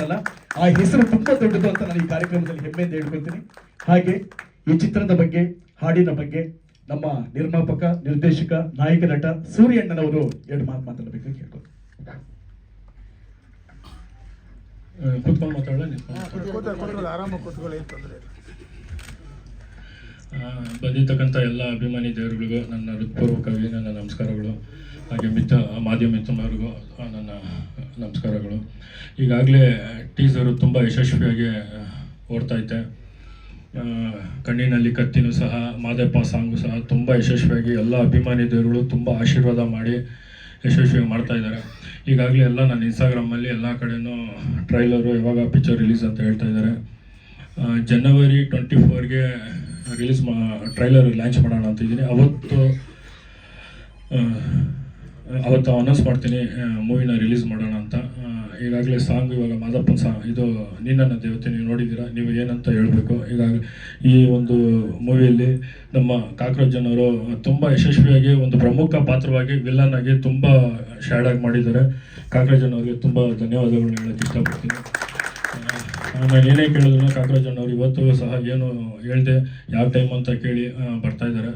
ಅಲ್ಲ, ಆ ಹೆಸರು ತುಂಬಾ ದೊಡ್ಡದು ಅಂತ ನಾನು ಈ ಕಾರ್ಯಕ್ರಮದಲ್ಲಿ ಹೆಮ್ಮೆಯಿಂದ ಹೇಳ್ಕೊಳ್ತೀನಿ. ಹಾಗೆ ಈ ಚಿತ್ರದ ಬಗ್ಗೆ, ಹಾಡಿನ ಬಗ್ಗೆ ನಮ್ಮ ನಿರ್ಮಾಪಕ, ನಿರ್ದೇಶಕ, ನಾಯಕ ನಟ ಸೂರ್ಯಣ್ಣನವರು ಎರಡು ಮಾತು ಮಾತಾಡಬೇಕು ಕೇಳ್ಕೊಂಡು. ಕೂತ್ಕೊಂಡು ಮಾತಾಡೋಣ. ಬಂದಿರ್ತಕ್ಕಂಥ ಎಲ್ಲ ಅಭಿಮಾನಿ ದೇವರುಗಳಿಗೂ ನನ್ನ ಹೃತ್ಪೂರ್ವಕವಾಗಿ ನನ್ನ ನಮಸ್ಕಾರಗಳು. ಹಾಗೆ ಮಾಧ್ಯಮ ಮಿತ್ರರಿಗೂ ನನ್ನ ನಮಸ್ಕಾರಗಳು. ಈಗಾಗಲೇ ಟೀಸರು ತುಂಬ ಯಶಸ್ವಿಯಾಗಿ ಓಡ್ತೈತೆ. ಕಣ್ಣಿನಲ್ಲಿ ಕತ್ತಿನೂ ಸಹ, ಮಾದಪ್ಪ ಸಾಂಗು ಸಹ ತುಂಬ ಯಶಸ್ವಿಯಾಗಿ ಎಲ್ಲ ಅಭಿಮಾನಿ ದೇವರುಗಳು ತುಂಬ ಆಶೀರ್ವಾದ ಮಾಡಿ ಯಶಸ್ವಿಯಾಗಿ ಮಾಡ್ತಾಯಿದ್ದಾರೆ. ಈಗಾಗಲೇ ಎಲ್ಲ ನನ್ನ ಇನ್ಸ್ಟಾಗ್ರಾಮಲ್ಲಿ ಎಲ್ಲ ಕಡೆಯೂ ಟ್ರೈಲರು ಯಾವಾಗ ಪಿಕ್ಚರ್ ರಿಲೀಸ್ ಅಂತ ಹೇಳ್ತಾ ಇದ್ದಾರೆ. ಜನವರಿ 24ಗೆ ಟ್ರೈಲರ್ ಲಾಂಚ್ ಮಾಡೋಣ ಅಂತಿದ್ದೀನಿ. ಅವತ್ತು ಅನೌನ್ಸ್ ಮಾಡ್ತೀನಿ ಮೂವಿನ ರಿಲೀಸ್ ಮಾಡೋಣ ಅಂತ. ಈಗಾಗಲೇ ಸಾಂಗ್ ಇವಾಗ ಮಾದಪ್ಪನ ಸಾಂಗ್, ಇದು ನೀನನ್ನ ದೇವತೆ ನೀವು ನೋಡಿದ್ದೀರಾ, ನೀವು ಏನಂತ ಹೇಳಬೇಕು. ಈಗಾಗಲೇ ಈ ಒಂದು ಮೂವಿಯಲ್ಲಿ ನಮ್ಮ ಕಾಕ್ರೋಜನವರು ತುಂಬ ಯಶಸ್ವಿಯಾಗಿ ಒಂದು ಪ್ರಮುಖ ಪಾತ್ರವಾಗಿ ವಿಲ್ಲನ್ ಆಗಿ ತುಂಬ ಶ್ಯಾಡಾಗಿ ಮಾಡಿದ್ದಾರೆ. ಕಾಕ್ರೋಜನವ್ರಿಗೆ ತುಂಬ ಧನ್ಯವಾದಗಳನ್ನ ಹೇಳೋಕ್ಕೆ ಇಷ್ಟಪಡ್ತೀನಿ. ನಾನು ಏನೇ ಕೇಳಿದ್ರು ಕಾಕ್ರೋಜನವ್ರು ಇವತ್ತು ಸಹ ಏನು ಹೇಳಿದೆ ಯಾವ ಟೈಮ್ ಅಂತ ಕೇಳಿ ಬರ್ತಾಯಿದ್ದಾರೆ.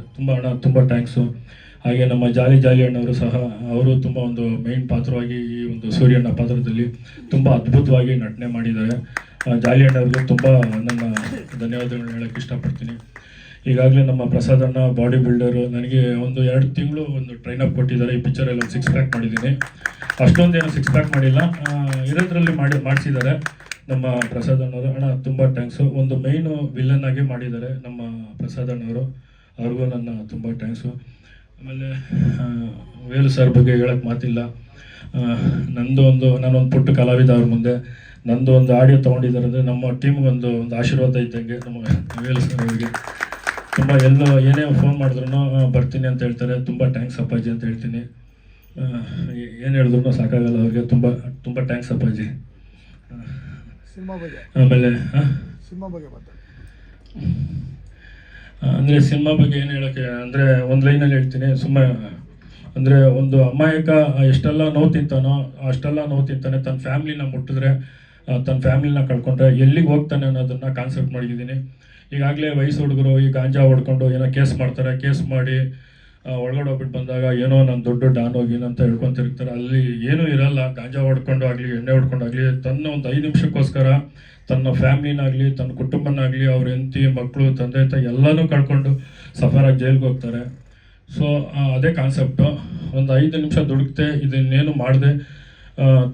ತುಂಬ ಥ್ಯಾಂಕ್ಸು. ಹಾಗೆ ನಮ್ಮ ಜಾಲಿ ಅಣ್ಣವರು ಸಹ, ಅವರು ತುಂಬ ಒಂದು ಮೇನ್ ಪಾತ್ರವಾಗಿ ಈ ಒಂದು ಸೂರ್ಯಣ್ಣ ಪಾತ್ರದಲ್ಲಿ ತುಂಬ ಅದ್ಭುತವಾಗಿ ನಟನೆ ಮಾಡಿದ್ದಾರೆ. ಜಾಲಿ ಅಣ್ಣವ್ರಿಗೆ ತುಂಬ ನನ್ನ ಧನ್ಯವಾದಗಳನ್ನ ಹೇಳೋಕ್ಕೆ ಇಷ್ಟಪಡ್ತೀನಿ. ಈಗಾಗಲೇ ನಮ್ಮ ಪ್ರಸಾದ್ ಅಣ್ಣ ಬಾಡಿ ಬಿಲ್ಡರು ನನಗೆ ಒಂದು 2 ತಿಂಗಳು ಒಂದು ಟ್ರೈನಪ್ ಕೊಟ್ಟಿದ್ದಾರೆ. ಈ ಪಿಕ್ಚರಲ್ಲಿ ಒಂದು 6 ಪ್ಯಾಕ್ ಮಾಡಿದ್ದೀನಿ. ಅಷ್ಟೊಂದೇನು 6 ಪ್ಯಾಕ್ ಮಾಡಿಲ್ಲ, ಇರೋದ್ರಲ್ಲಿ ಮಾಡಿಸಿದ್ದಾರೆ ನಮ್ಮ ಪ್ರಸಾದ್ ಅಣ್ಣವರು. ಅಣ್ಣ ತುಂಬ ಥ್ಯಾಂಕ್ಸು. ಒಂದು ಮೇಯ್ನು ವಿಲನ್ ಆಗಿ ಮಾಡಿದ್ದಾರೆ ನಮ್ಮ ಪ್ರಸಾದ್ ಅಣ್ಣವರು, ಅವ್ರಿಗೂ ನನ್ನ ತುಂಬ ಥ್ಯಾಂಕ್ಸು. ಆಮೇಲೆ ವೇಲು ಸರ್ ಬಗ್ಗೆ ಹೇಳೋಕ್ಕೆ ಮಾತಿಲ್ಲ. ನಾನೊಂದು ಪುಟ್ಟ ಕಲಾವಿದ ಅವ್ರ ಮುಂದೆ ನಂದು ಒಂದು ಆಡಿಯೋ ತೊಗೊಂಡಿದ್ದಾರೆ ಅಂದರೆ ನಮ್ಮ ಟೀಮ್ಗೊಂದು ಆಶೀರ್ವಾದ ಇದ್ದಂಗೆ. ನಮ್ಮ ವೇಲು ಸರ್ ಅವರಿಗೆ ತುಂಬ ಏನೇ ಫೋನ್ ಮಾಡಿದ್ರು ಬರ್ತೀನಿ ಅಂತ ಹೇಳ್ತಾರೆ. ತುಂಬ ಥ್ಯಾಂಕ್ಸ್ ಅಪ್ಪಾಜಿ ಅಂತ ಹೇಳ್ತೀನಿ. ಏನು ಹೇಳಿದ್ರು ಸಾಕಾಗಲ್ಲ ಅವ್ರಿಗೆ. ತುಂಬ ಥ್ಯಾಂಕ್ಸ್ ಅಪ್ಪಾಜಿ. ಆಮೇಲೆ ಅಂದರೆ ಸಿನಿಮಾ ಬಗ್ಗೆ ಏನು ಹೇಳೋಕ್ಕೆ ಅಂದರೆ ಒಂದು ಲೈನಲ್ಲಿ ಹೇಳ್ತೀನಿ. ಅಂದರೆ ಒಂದು ಅಮಾಯಕ ಎಷ್ಟೆಲ್ಲ ನೋವು ತಿಂತಾನೋ ಅಷ್ಟೆಲ್ಲ ನೋವು ತಿಂತಾನೆ. ತನ್ನ ಫ್ಯಾಮ್ಲಿನ ಮುಟ್ಟಿದ್ರೆ, ತನ್ನ ಫ್ಯಾಮ್ಲಿನ ಕಳ್ಕೊಂಡ್ರೆ ಎಲ್ಲಿಗೆ ಹೋಗ್ತಾನೆ ಅನ್ನೋದನ್ನು ಕಾನ್ಸೆಪ್ಟ್ ಮಾಡಿದ್ದೀನಿ. ಈಗಾಗಲೇ ವಯಸ್ಸು ಹುಡುಗರು ಈ ಗಾಂಜಾ ಹೊಡ್ಕೊಂಡು ಏನೋ ಕೇಸ್ ಮಾಡ್ತಾರೆ. ಕೇಸ್ ಮಾಡಿ ಒಳಗಡೆ ಹೋಗ್ಬಿಟ್ಟು ಬಂದಾಗ ಏನೋ ನಾನು ದೊಡ್ಡ ಡಾನ್ ಹೋಗಿ ಅಂತ ಹೇಳ್ಕೊತಿರ್ತಾರೆ. ಅಲ್ಲಿ ಏನೂ ಇರಲ್ಲ. ಗಾಂಜಾ ಹೊಡ್ಕೊಂಡು ಆಗಲಿ, ಎಣ್ಣೆ ಹೊಡ್ಕೊಂಡಾಗಲಿ, ತನ್ನ ಒಂದು 5 ನಿಮಿಷಕ್ಕೋಸ್ಕರ ತನ್ನ ಫ್ಯಾಮ್ಲಿನಾಗಲಿ, ತನ್ನ ಕುಟುಂಬನಾಗಲಿ, ಅವ್ರ ಹೆಂಡತಿ, ಮಕ್ಕಳು, ತಂದೆ ತಾಯಿ ಎಲ್ಲನೂ ಕಳ್ಕೊಂಡು ಸಫರಾಗಿ ಜೈಲಿಗೆ ಹೋಗ್ತಾರೆ. ಸೊ ಅದೇ ಕಾನ್ಸೆಪ್ಟು. ಒಂದು 5 ನಿಮಿಷ ದುಡುಕ್ತೆ ಇದನ್ನೇನು ಮಾಡಿದೆ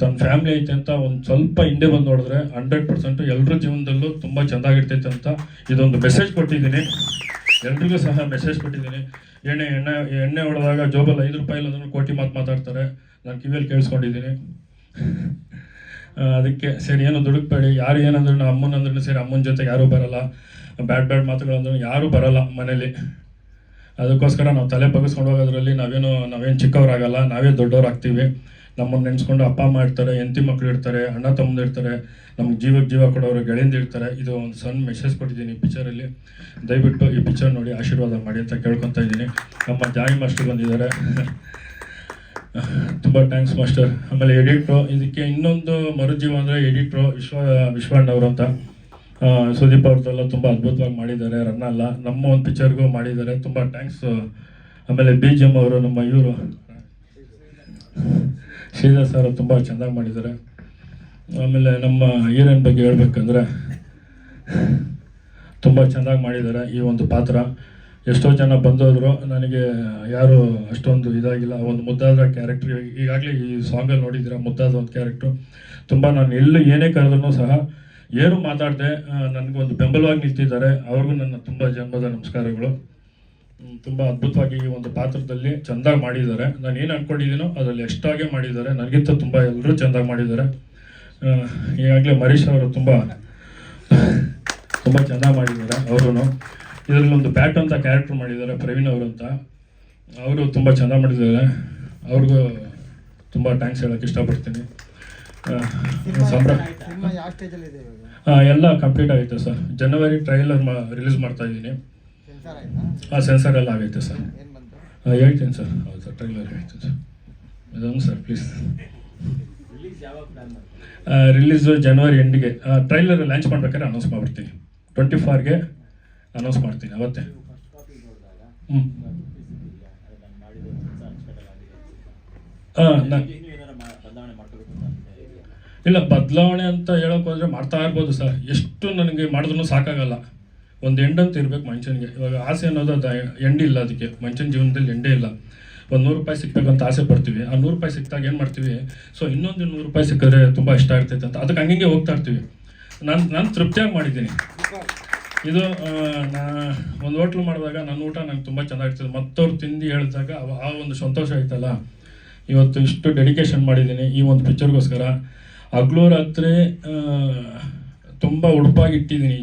ತನ್ನ ಫ್ಯಾಮ್ಲಿ ಐತೆ ಅಂತ ಒಂದು ಸ್ವಲ್ಪ ಹಿಂದೆ ಬಂದು ನೋಡಿದ್ರೆ 100% ಎಲ್ಲರ ಜೀವನದಲ್ಲೂ ತುಂಬ ಚೆಂದಾಗಿರ್ತೈತೆ ಅಂತ ಇದೊಂದು ಮೆಸೇಜ್ ಕೊಟ್ಟಿದ್ದೀನಿ. ಎಲ್ರಿಗೂ ಸಹ ಮೆಸೇಜ್ ಕೊಟ್ಟಿದ್ದೀನಿ. ಎಣ್ಣೆ ಹೊಡೆದಾಗ ಜೋಬಲ್ಲಿ 5 ರೂಪಾಯಿ ಇಲ್ಲಂದ್ರೂ ಕೋಟಿ ಮಾತಾಡ್ತಾರೆ. ನಾನು ಕಿವಿಯಲ್ಲಿ ಕೇಳಿಸ್ಕೊಂಡಿದ್ದೀನಿ. ಅದಕ್ಕೆ ಸರಿ ಏನು ದುಡುಕ್ಬೇಡಿ. ಯಾರು ಏನಂದ್ರೂ ಅಮ್ಮನಂದ್ರೂ ಸರಿ, ಅಮ್ಮನ ಜೊತೆಗೆ ಯಾರೂ ಬರೋಲ್ಲ. ಬ್ಯಾಡ್ ಮಾತುಗಳಂದ್ರೂ ಯಾರೂ ಬರೋಲ್ಲ ಮನೇಲಿ. ಅದಕ್ಕೋಸ್ಕರ ನಾವು ತಲೆ ಬಗ್ಗಿಸ್ಕೊಂಡು ಹೋಗೋದ್ರಲ್ಲಿ ನಾವೇನು ಚಿಕ್ಕವರಾಗಲ್ಲ, ನಾವೇ ದೊಡ್ಡವ್ರಾಗ್ತೀವಿ. ನಮ್ಮನ್ನು ನೆನೆಸ್ಕೊಂಡು ಅಪ್ಪ ಅಮ್ಮ ಇರ್ತಾರೆ, ಹೆಂಡತಿ ಮಕ್ಕಳು ಇರ್ತಾರೆ, ಅಣ್ಣ ತಮ್ಮಂದು ಇರ್ತಾರೆ, ನಮ್ಗೆ ಜೀವ ಕೊಡೋರು ಗೆಳೆಯಿಂದ ಇರ್ತಾರೆ. ಇದು ಒಂದು ಸಣ್ಣ ಮೆಸೇಜ್ ಕೊಟ್ಟಿದ್ದೀನಿ ಈ ಪಿಕ್ಚರಲ್ಲಿ. ದಯವಿಟ್ಟು ಈ ಪಿಕ್ಚರ್ ನೋಡಿ ಆಶೀರ್ವಾದ ಮಾಡಿ ಅಂತ ಕೇಳ್ಕೊತಾ ಇದ್ದೀನಿ. ನಮ್ಮ ಜಾಯಿ ಮಾಸ್ಟರ್ ಬಂದಿದ್ದಾರೆ, ತುಂಬ ಥ್ಯಾಂಕ್ಸ್ ಮಾಸ್ಟರ್. ಆಮೇಲೆ ಎಡಿಟ್ರು, ಇದಕ್ಕೆ ಇನ್ನೊಂದು ಮರುಜೀವ ಅಂದರೆ ಎಡಿಟ್ರು ವಿಶ್ವಣ್ಣವರು ಅಂತ. ಸುದೀಪ್ ಅವ್ರದ್ದೆಲ್ಲ ತುಂಬ ಅದ್ಭುತವಾಗಿ ಮಾಡಿದ್ದಾರೆ. ರನ್ನಲ್ಲ ನಮ್ಮ ಒಂದು ಪಿಕ್ಚರ್ಗೂ ಮಾಡಿದ್ದಾರೆ. ತುಂಬ ಥ್ಯಾಂಕ್ಸ್. ಆಮೇಲೆ BGM ಅವರು, ನಮ್ಮ ಇವರು ಶ್ರೀಧರ್ ಸರ್ ತುಂಬ ಚೆಂದಾಗಿ ಮಾಡಿದ್ದಾರೆ. ಆಮೇಲೆ ನಮ್ಮ ಹೀರೋಯಿನ್ ಬಗ್ಗೆ ಹೇಳ್ಬೇಕಂದ್ರೆ ತುಂಬ ಚೆಂದಾಗಿ ಮಾಡಿದ್ದಾರೆ ಈ ಒಂದು ಪಾತ್ರ. ಎಷ್ಟೋ ಜನ ಬಂದೋದ್ರು, ನನಗೆ ಯಾರು ಅಷ್ಟೊಂದು ಇದಾಗಿಲ್ಲ. ಒಂದು ಮುದ್ದಾದ ಕ್ಯಾರೆಕ್ಟ್ರ್, ಈಗಾಗಲೇ ಈ ಸಾಂಗಲ್ಲಿ ನೋಡಿದ್ದೀರಾ, ಮುದ್ದಾದ ಒಂದು ಕ್ಯಾರೆಕ್ಟ್ರು. ತುಂಬ ನಾನು ಏನೇ ಕರೆದ್ರೂ ಸಹ ಏನು ಮಾತಾಡದೆ ನನಗೊಂದು ಬೆಂಬಲವಾಗಿ ನಿಲ್ತಿದ್ದಾರೆ. ಅವ್ರಿಗೂ ನನ್ನ ತುಂಬ ಜನ್ಮದ ನಮಸ್ಕಾರಗಳು. ತುಂಬ ಅದ್ಭುತವಾಗಿ ಈ ಒಂದು ಪಾತ್ರದಲ್ಲಿ ಚೆಂದಾಗಿ ಮಾಡಿದ್ದಾರೆ. ನಾನು ಏನು ಅಂದ್ಕೊಂಡಿದ್ದೀನೋ ಅದರಲ್ಲಿ ಎಷ್ಟಾಗೆ ಮಾಡಿದ್ದಾರೆ. ನನಗಿಂತ ತುಂಬ ಎಲ್ಲರೂ ಚೆಂದಾಗಿ ಮಾಡಿದ್ದಾರೆ. ಈಗಾಗಲೇ ಮರೀಶ್ ಅವರು ತುಂಬ ಚೆಂದಾಗಿ ಮಾಡಿದ್ದಾರೆ. ಅವರು ಇದರಲ್ಲಿ ಒಂದು ಬ್ಯಾಟ್ ಅಂತ ಕ್ಯಾರೆಕ್ಟರ್ ಮಾಡಿದ್ದಾರೆ, ಪ್ರವೀಣ್ ಅವರು ಅಂತ. ಅವರು ತುಂಬ ಚೆಂದ ಮಾಡಿದ್ದಾರೆ. ಅವ್ರಿಗೂ ತುಂಬ ಥ್ಯಾಂಕ್ಸ್ ಹೇಳೋಕ್ಕೆ ಇಷ್ಟಪಡ್ತೀನಿ. ಎಲ್ಲ ಕಂಪ್ಲೀಟ್ ಆಗೈತೆ ಸರ್. ಜನವರಿ ಟ್ರೈಲರ್ ರಿಲೀಸ್ ಮಾಡ್ತಾ ಇದ್ದೀನಿ. ಸೆನ್ಸರ್ ಎಲ್ಲ ಆಗೈತೆ ಸರ್. ಹೇಳ್ತೀನಿ ಸರ್. ಹೌದು ಸರ್, ಟ್ರೈಲರ್ ಹೇಳ್ತೀನಿ ಸರ್. ಇದೊಂದು ಸರ್ ಪ್ಲೀಸ್. ರಿಲೀಸು ಜನವರಿ ಎಂಡಿಗೆ. ಟ್ರೈಲರ್ ಲಾಂಚ್ ಮಾಡ್ಬೇಕಾದ್ರೆ ಅನೌನ್ಸ್ ಮಾಡ್ಬಿಡ್ತೀನಿ. 24ಗೆ ಅನೌನ್ಸ್ ಮಾಡ್ತೀನಿ ಅವತ್ತೇ. ಹ್ಞೂ ಇಲ್ಲ, ಬದಲಾವಣೆ ಅಂತ ಹೇಳೋಕೆ ಹೋದರೆ ಮಾಡ್ತಾ ಇರ್ಬೋದು ಸರ್. ಎಷ್ಟು ನನಗೆ ಮಾಡಿದ್ರೂ ಸಾಕಾಗಲ್ಲ. ಒಂದು ಎಂಡ್ ಅಂತ ಇರ್ಬೇಕು ಮನುಷ್ಯನಿಗೆ. ಇವಾಗ ಆಸೆ ಅನ್ನೋದು ಅದು ಎಂಡ್ ಇಲ್ಲ, ಅದಕ್ಕೆ ಮನುಷ್ಯನ ಜೀವನದಲ್ಲಿ ಎಂಡೇ ಇಲ್ಲ. ಒಂದು 100 ರೂಪಾಯಿ ಸಿಕ್ಬೇಕಂತ ಆಸೆ ಪಡ್ತೀವಿ. ಆ 100 ರೂಪಾಯಿ ಸಿಕ್ಕಿದಾಗ ಏನು ಮಾಡ್ತೀವಿ, ಸೊ ಇನ್ನೊಂದು 100 ರೂಪಾಯಿ ಸಿಕ್ಕಿದ್ರೆ ತುಂಬ ಇಷ್ಟ ಆಗ್ತೈತೆ ಅಂತ ಅದಕ್ಕೆ ಹಂಗೆ ಹೋಗ್ತಾ ಇರ್ತೀವಿ. ನಾನು ತೃಪ್ತಿಯಾಗಿ ಮಾಡಿದ್ದೀನಿ ಇದು. ನಾ ಒಂದು ಹೋಟ್ಲು ಮಾಡಿದಾಗ ನನ್ನ ಊಟ ನಂಗೆ ತುಂಬ ಚೆನ್ನಾಗಿರ್ತದೆ. ಮತ್ತವ್ರು ತಿಂದು ಹೇಳಿದಾಗ ಆ ಒಂದು ಸಂತೋಷ ಆಯ್ತಲ್ಲ. ಇವತ್ತು ಇಷ್ಟು ಡೆಡಿಕೇಶನ್ ಮಾಡಿದ್ದೀನಿ ಈ ಒಂದು ಪಿಕ್ಚರ್ಗೋಸ್ಕರ. ಹಗಲು ರಾತ್ರಿ ತುಂಬ ಉಡುಪಾಗಿ ಇಟ್ಟಿದ್ದೀನಿ.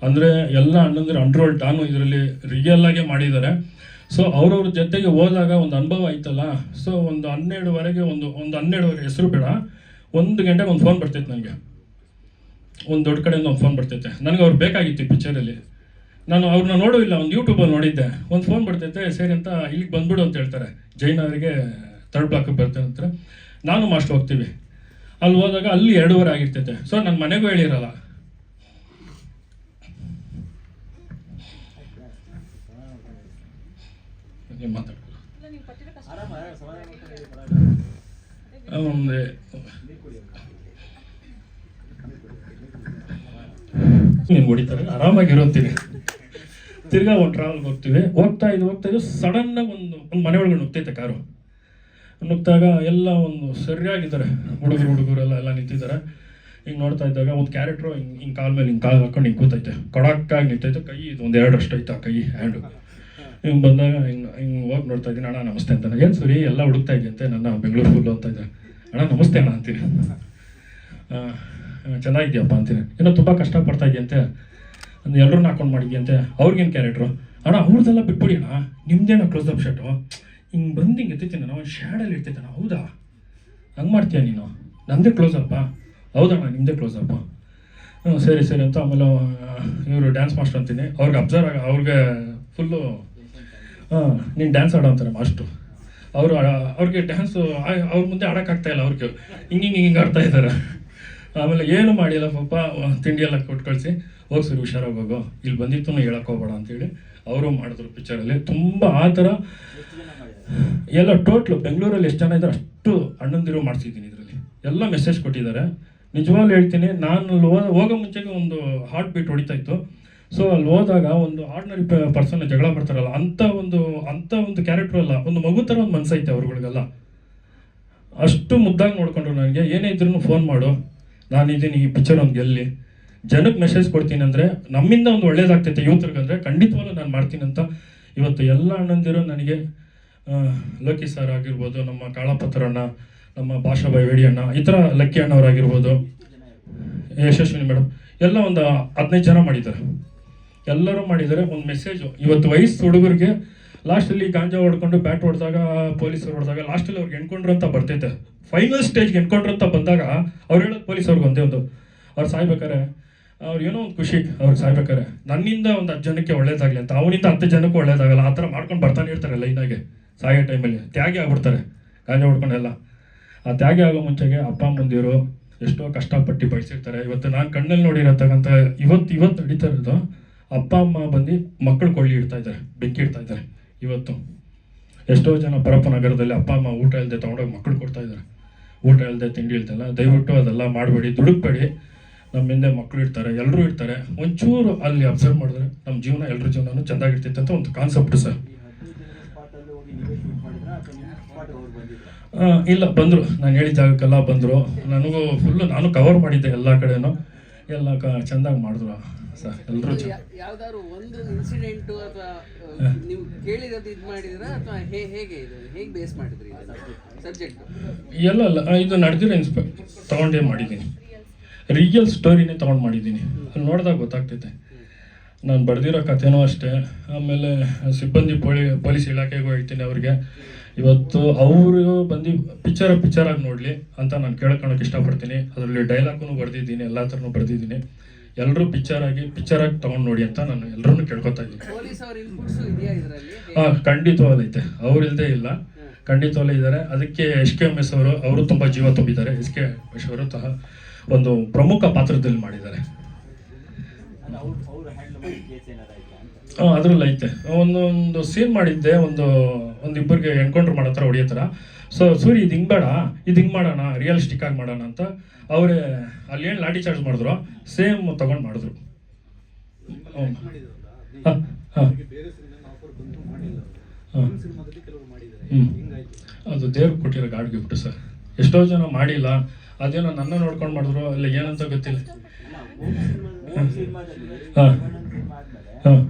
ಅಂದರೆ ಎಲ್ಲ ಅಣ್ಣಂದ್ರೆ ಅಂಡ್ರೋಲ್ ಡಾನು ಇದರಲ್ಲಿ ರಿಯಲ್ ಆಗೇ ಮಾಡಿದ್ದಾರೆ. ಸೊ ಅವ್ರವ್ರ ಜೊತೆಗೆ ಹೋದಾಗ ಒಂದು ಅನುಭವ ಆಯ್ತಲ್ಲ. ಸೊ ಒಂದು 12ವರೆಗೆ ಒಂದು 12ವರೆ ಹೆಸರು ಬೇಡ, 1 ಗಂಟೆಗೆ ಒಂದು ಫೋನ್ ಬರ್ತೈತೆ ನನಗೆ. ಒಂದು ದೊಡ್ಡ ಕಡೆಯಿಂದ ಒಂದು ಫೋನ್ ಬರ್ತೈತೆ. ನನಗೆ ಅವ್ರು ಬೇಕಾಗಿತ್ತು ಈ ಪಿಕ್ಚರಲ್ಲಿ. ನಾನು ಅವ್ರನ್ನ ನೋಡೂ ಇಲ್ಲ, ಒಂದು ಯೂಟ್ಯೂಬಲ್ಲಿ ನೋಡಿದ್ದೆ. ಒಂದು ಫೋನ್ ಬರ್ತೈತೆ, ಸರಿ ಅಂತ ಇಲ್ಲಿಗೆ ಬಂದ್ಬಿಡು ಅಂತ ಹೇಳ್ತಾರೆ. ಜೈನ್ ಅವರಿಗೆ 3rd ಬ್ಲಾಕಿಗೆ ಬರ್ತೇನೆ ಅಂತಾರೆ. ನಾನು ಮಾಸ್ಟರ್ ಹೋಗ್ತೀವಿ. ಅಲ್ಲಿ ಹೋದಾಗ ಅಲ್ಲಿ 2:30 ಆಗಿರ್ತೈತೆ. ಸೊ ನನ್ನ ಮನೆಗೂ ಹೇಳಿರಲ್ಲ. ಒಂದು ನೀನು ಹೊಡಿತಾರೆ, ಆರಾಮಾಗಿರೋಂತೀನಿ. ತಿರ್ಗಾ ಒಂದು ಟ್ರಾವೆಲ್ಗೆ ಹೋಗ್ತಾ ಇದ್ದು ಸಡನ್ನಾಗಿ ಒಂದು ಮನೆ ಒಳಗೆ ನುಗ್ತೈತೆ ಕಾರು. ನುಗ್ತಾಗ ಎಲ್ಲ ಒಂದು ಸರಿಯಾಗಿದ್ದಾರೆ ಹುಡುಗರೆಲ್ಲ ನಿಂತಿದ್ದಾರೆ. ಹಿಂಗೆ ನೋಡ್ತಾ ಇದ್ದಾಗ ಒಂದು ಕ್ಯಾರೆಕ್ಟ್ರು ಹಿಂಗೆ ಕಾಲ ಮೇಲೆ ಹಿಂಗೆ ಕಾಲು ಹಾಕೊಂಡು ಹಿಂಗೆ ಕೂತೈತೆ. ಕೊಡಕ್ಕಾಗಿ ನಿಂತೈತೆ. ಕೈ ಇದು 1 2 ಅಷ್ಟು ಐತೆ ಆ ಕೈ ಹ್ಯಾಂಡು. ಹಿಂಗೆ ಬಂದಾಗ ಹಿಂಗೆ ಹೋಗಿ ನೋಡ್ತಾ ಇದ್ದೀನಿ. ಅಣ್ಣ ನಮಸ್ತೆ ಅಂತಾನೆ. ಏನು ಸರಿ ಎಲ್ಲ ಹುಡುಕ್ತಾ ಇದೆಯಂತೆ ನನ್ನ ಬೆಂಗಳೂರು ಫುಲ್ಲು ಅಂತ ಇದ್ದೆ. ಅಣ್ಣ ನಮಸ್ತೆ ಅಣ್ಣ ಅಂತೀನಿ. ಚೆನ್ನಾಗಿದ್ಯಪ್ಪ ಅಂತೀನಿ. ಏನೋ ತುಂಬ ಕಷ್ಟಪಡ್ತಾ ಇದೆಯಂತೆ, ಎಲ್ಲರನ್ನ ಹಾಕೊಂಡು ಮಾಡಿದ್ಯಂತೆ. ಅವ್ರಿಗೇನು ಕ್ಯಾರೆಕ್ಟ್ರು ಅಣ್ಣ ಅವ್ರದ್ದೆಲ್ಲ ಬಿಟ್ಬಿಡಿ ಅಣ್ಣ, ನಿಮ್ದೇನೋ ಕ್ಲೋಸಪ್ ಶರ್ಟು ಹಿಂಗೆ ಬಂದು ಹಿಂಗೆ ಎತ್ತೈತೆ ನಾವು ಶ್ಯಾಡಲ್ಲಿ ಇರ್ತೈತೆ. ಹೌದಾ ಹಂಗೆ ಮಾಡ್ತೀಯ ನೀನು? ನಮ್ಮದೇ ಕ್ಲೋಸಪ್ಪ. ಹೌದಣ್ಣ ನಿಮ್ಮದೇ ಕ್ಲೋಸಪ್ಪ. ಹ್ಞೂ ಸರಿ ಅಂತ ಆಮೇಲೆ ಇವರು ಡ್ಯಾನ್ಸ್ ಮಾಸ್ಟರ್ ಅಂತೀನಿ. ಅವ್ರಿಗೆ ಫುಲ್ಲು ನೀನು ಡ್ಯಾನ್ಸ್ ಆಡೋ ಅಂತಾರೆ ಮಾಸ್ಟ್ರು. ಅವ್ರಿಗೆ ಡ್ಯಾನ್ಸು ಅವ್ರ ಮುಂದೆ ಆಡೋಕ್ಕಾಗ್ತಾಯಿಲ್ಲ. ಅವ್ರಿಗೆ ಹಿಂಗೆ ಆಡ್ತಾ ಇದ್ದಾರೆ. ಆಮೇಲೆ ಏನು ಮಾಡಿಲ್ಲ ಪಾಪ, ತಿಂಡಿ ಎಲ್ಲ ಕೊಟ್ಟು ಕಳಿಸಿ ಹೋಗಿ ಸರಿ ಹುಷಾರಾಗಿ ಹೋಗೋ, ಇಲ್ಲಿ ಬಂದಿತ್ತು ಹೇಳಕ್ಕೆ ಹೋಗ್ಬೇಡ ಅಂತೇಳಿ ಅವರು ಮಾಡಿದ್ರು ಪಿಕ್ಚರಲ್ಲಿ. ತುಂಬ ಆ ಥರ ಎಲ್ಲ ಟೋಟ್ಲು ಬೆಂಗಳೂರಲ್ಲಿ ಎಷ್ಟು ಜನ ಇದ್ದಾರೆ ಅಷ್ಟು ಅಣ್ಣಂದಿರು ಮಾಡಿಸಿದ್ದೀನಿ ಇದರಲ್ಲಿ. ಎಲ್ಲ ಮೆಸೇಜ್ ಕೊಟ್ಟಿದ್ದಾರೆ. ನಿಜವಾಗ್ಲೂ ಹೇಳ್ತೀನಿ, ನಾನು ಅಲ್ಲಿ ಹೋಗೋ ಮುಂಚೆಗೆ ಒಂದು ಹಾರ್ಟ್ ಬೀಟ್ ಹೊಡಿತಾ ಇತ್ತು. ಸೊ ಅಲ್ಲಿ ಹೋದಾಗ ಒಂದು ಆರ್ಡಿನರಿ ಪರ್ಸನ್ ಜಗಳ ಮಾಡ್ತಾರಲ್ಲ ಅಂಥ ಒಂದು ಕ್ಯಾರೆಕ್ಟರ್ ಅಲ್ಲ, ಒಂದು ಮಗು ಥರ ಒಂದು ಮನಸ್ಸೈತೆ ಅವ್ರುಗಳಿಗೆಲ್ಲ. ಅಷ್ಟು ಮುದ್ದಾಗಿ ನೋಡ್ಕೊಂಡ್ರು. ನನಗೆ ಏನೇ ಇದ್ರೂ ಫೋನ್ ಮಾಡು, ನಾನಿದ್ದೀನಿ, ಈ ಪಿಕ್ಚರ್ ಒಂದು ಗೆಲ್ಲಿ, ಜನಕ್ಕೆ ಮೆಸೇಜ್ ಕೊಡ್ತೀನಿ ಅಂದರೆ ನಮ್ಮಿಂದ ಒಂದು ಒಳ್ಳೇದಾಗ್ತೈತೆ ಯೂತ್ರಿಗಂದರೆ ಖಂಡಿತವಾಗ್ಲೂ ನಾನು ಮಾಡ್ತೀನಿ ಅಂತ ಇವತ್ತು ಎಲ್ಲ ಅಣ್ಣಂದಿರು ನನಗೆ, ಲೋಕಿ ಸರ್ ಆಗಿರ್ಬೋದು, ನಮ್ಮ ಕಾಳಪತ್ರಣ್ಣ, ನಮ್ಮ ಭಾಷಾಬಾಯಿ ವೇಡಿ ಅಣ್ಣ, ಈ ಥರ ಲಕ್ಕಿ ಅಣ್ಣವರಾಗಿರ್ಬೋದು, ಯಶಸ್ವಿನಿ ಮೇಡಮ್, ಎಲ್ಲ ಒಂದು 15 ಜನ ಮಾಡಿದ್ದಾರೆ. ಎಲ್ಲರೂ ಮಾಡಿದ್ದಾರೆ. ಒಂದು ಮೆಸೇಜು ಇವತ್ತು ವಯಸ್ಸು ಹುಡುಗರಿಗೆ ಲಾಸ್ಟಲ್ಲಿ ಗಾಂಜಾ ಹೊಡ್ಕೊಂಡು ಬ್ಯಾಟ್ ಹೊಡೆದಾಗ, ಪೊಲೀಸರು ಹೊಡೆದಾಗ ಲಾಸ್ಟಲ್ಲಿ ಅವ್ರಿಗೆ ಎನ್ಕೊಂಡ್ರು ಅಂತ ಬರ್ತೈತೆ. ಫೈನಲ್ ಸ್ಟೇಜ್ಗೆ ಎನ್ಕೊಂಡ್ರು ಅಂತ ಬಂದಾಗ ಅವ್ರು ಹೇಳೋದು ಪೊಲೀಸವ್ರಿಗೆ ಒಂದು ಅವ್ರು ಸಾಯ್ಬೇಕಾರೆ ಅವ್ರು ಏನೋ ಒಂದು ಖುಷಿ, ಅವ್ರಿಗೆ ಸಾಯ್ಬೇಕಾರೆ ನನ್ನಿಂದ ಒಂದು 10 ಜನಕ್ಕೆ ಒಳ್ಳೇದಾಗಲಿ ಅಂತ. ಅವನಿಂದ 10 ಜನಕ್ಕೂ ಒಳ್ಳೇದಾಗಲ್ಲ. ಆ ಥರ ಮಾಡ್ಕೊಂಡು ಬರ್ತಾನೆ ಇರ್ತಾರೆ ಲೈನಾಗೆ. ಸಾಯೋ ಟೈಮಲ್ಲಿ ತ್ಯಾಗಿ ಆಗ್ಬಿಡ್ತಾರೆ ಗಾಂಜಾ ಹೊಡ್ಕೊಂಡೆಲ್ಲ. ಆ ತ್ಯಾಗಿ ಆಗೋ ಮುಂಚೆಗೆ ಅಪ್ಪ ಅಮ್ಮಂದಿರು ಎಷ್ಟೋ ಕಷ್ಟಪಟ್ಟು ಬೆಳೆಸಿರ್ತಾರೆ. ಇವತ್ತು ನಾನು ಕಣ್ಣಲ್ಲಿ ನೋಡಿರತಕ್ಕಂಥ ಇವತ್ತು ನಡೀತಾ ಇರೋದು, ಅಪ್ಪ ಅಮ್ಮ ಬಂದು ಮಕ್ಕಳು ಕೊಳ್ಳಿ ಇಡ್ತಾ ಇದ್ದಾರೆ, ಬೆಂಕಿ ಇಡ್ತಾ ಇದ್ದಾರೆ. ಇವತ್ತು ಎಷ್ಟೋ ಜನ ಪರಪ್ಪ ನಗರದಲ್ಲಿ ಅಪ್ಪ ಅಮ್ಮ ಊಟ ಇಲ್ಲದೆ ತೊಗೊಂಡೋಗಿ ಮಕ್ಕಳು ಕೊಡ್ತಾ ಇದ್ದಾರೆ. ಊಟ ಇಲ್ಲದೆ ತಿಂಡಿ ಇಲ್ದಲ್ಲ. ದಯವಿಟ್ಟು ಅದೆಲ್ಲ ಮಾಡಬೇಡಿ, ದುಡುಕ್ಬೇಡಿ. ನಮ್ಮ ಹಿಂದೆ ಮಕ್ಕಳು ಇರ್ತಾರೆ, ಎಲ್ಲರೂ ಇರ್ತಾರೆ. ಒಂಚೂರು ಅಲ್ಲಿ ಅಬ್ಸರ್ವ್ ಮಾಡಿದ್ರೆ ನಮ್ಮ ಜೀವನ, ಎಲ್ಲರ ಜೀವನನೂ ಚೆಂದಾಗಿರ್ತೈತೆ ಅಂತ ಒಂದು ಕಾನ್ಸೆಪ್ಟ್ ಸರ್. ಇಲ್ಲ ಬಂದರು, ನಾನು ಹೇಳಿದ ಜಾಗಕ್ಕೆಲ್ಲ ಬಂದರು. ನನಗೂ ಫುಲ್ಲು ನಾನು ಕವರ್ ಮಾಡಿದ್ದೆ ಎಲ್ಲ ಕಡೆನೂ. ಎಲ್ಲ ಚೆಂದಾಗಿ ಮಾಡಿದ್ರು ಸರ್ ಎಲ್ಲರೂ. ಯಾವ್ದಾದ್ರು ಒಂದು ಇನ್ಸಿಡೆಂಟು ಅಥವಾ ನೀವು ಕೇಳಿರೋದು ಇದು ಮಾಡಿದ್ರಾ ಅಥವಾ ಹೇಗೆ ಇದು ಹೇಗೆ ಬೇಸ್ ಮಾಡಿದ್ರಿ ಸಬ್ಜೆಕ್ಟ್? ಎಲ್ಲ ಇದು ನಡೆದಿರೋ ತೊಗೊಂಡೇ ಮಾಡಿದ್ದೀನಿ. ರಿಯಲ್ ಸ್ಟೋರಿನೇ ತೊಗೊಂಡು ಮಾಡಿದ್ದೀನಿ. ಅಲ್ಲಿ ನೋಡಿದಾಗ ಗೊತ್ತಾಗ್ತೈತೆ. ನಾನು ಬರೆದಿರೋ ಕಥೆನೂ ಅಷ್ಟೇ. ಆಮೇಲೆ ಸಿಬ್ಬಂದಿ ಪೊಲೀಸ್ ಇಲಾಖೆಗೂ ಹೇಳ್ತೀನಿ ಅವ್ರಿಗೆ, ಇವತ್ತು ಅವರು ಬಂದು ಪಿಕ್ಚರಾಗಿ ನೋಡಲಿ ಅಂತ ನಾನು ಕೇಳ್ಕೊಳಕ್ಕೆ ಇಷ್ಟಪಡ್ತೀನಿ. ಅದರಲ್ಲಿ ಡೈಲಾಗೂ ಬರೆದಿದ್ದೀನಿ, ಎಲ್ಲ ಥರನೂ ಬರೆದಿದ್ದೀನಿ. ಎಲ್ಲರೂ ಪಿಕ್ಚರಾಗಿ ತೊಗೊಂಡು ನೋಡಿ ಅಂತ ನಾನು ಎಲ್ಲರೂ ಕೇಳ್ಕೊತಾ ಇದ್ದೀನಿ. ಪೊಲೀಸ್ ಅವರ ಇನ್ಪುಟ್ಸ್ ಇದೆಯಾ ಇದರಲ್ಲಿ? ಖಂಡಿತವಾದೈತೆ, ಅವ್ರಿಲ್ದೇ ಇಲ್ಲ. ಖಂಡಿತವಲ್ಲೇ ಇದ್ದಾರೆ. ಅದಕ್ಕೆ SKMS ಅವರು ತುಂಬ ಜೀವ ತುಂಬಿದ್ದಾರೆ. SKMS ಅವರು ಸಹ ಒಂದು ಪ್ರಮುಖ ಪಾತ್ರದಲ್ಲಿ ಮಾಡಿದ್ದಾರೆ. ಅದ್ರಲ್ಲಿ ಐತೆ ಒಂದೊಂದು ಸೀನ್ ಮಾಡಿದ್ದೆ, ಒಂದಿಬ್ಬರಿಗೆ ಎನ್ಕೌಂಟರ್ ಮಾಡೋ ಥರ ಹೊಡಿಯೋ ಥರ. ಸೊ ಸೂರಿ ಇದು ಹಿಂಗೆ ಬೇಡ, ಇದು ಹಿಂಗೆ ಮಾಡೋಣ, ರಿಯಲಿಸ್ಟಿಕ್ ಆಗಿ ಮಾಡೋಣ ಅಂತ ಅವರೇ ಅಲ್ಲಿ ಏನು ಲಾಠಿ ಚಾರ್ಜ್ ಮಾಡಿದ್ರು ಸೇಮ್ ತಗೊಂಡು ಮಾಡಿದ್ರು. ಅದು ದೇವ್ರು ಕೊಟ್ಟಿರೋ ಗಾಡ್ ಗಿಫ್ಟ್ ಸರ್. ಎಷ್ಟೋ ಜನ ಮಾಡಿಲ್ಲ, ಅದೇನೋ ನನ್ನ ನೋಡ್ಕೊಂಡು ಮಾಡಿದ್ರು, ಅಲ್ಲ ಏನಂತ ಗೊತ್ತಿಲ್ಲ. ಹಾಂ ಹಾಂ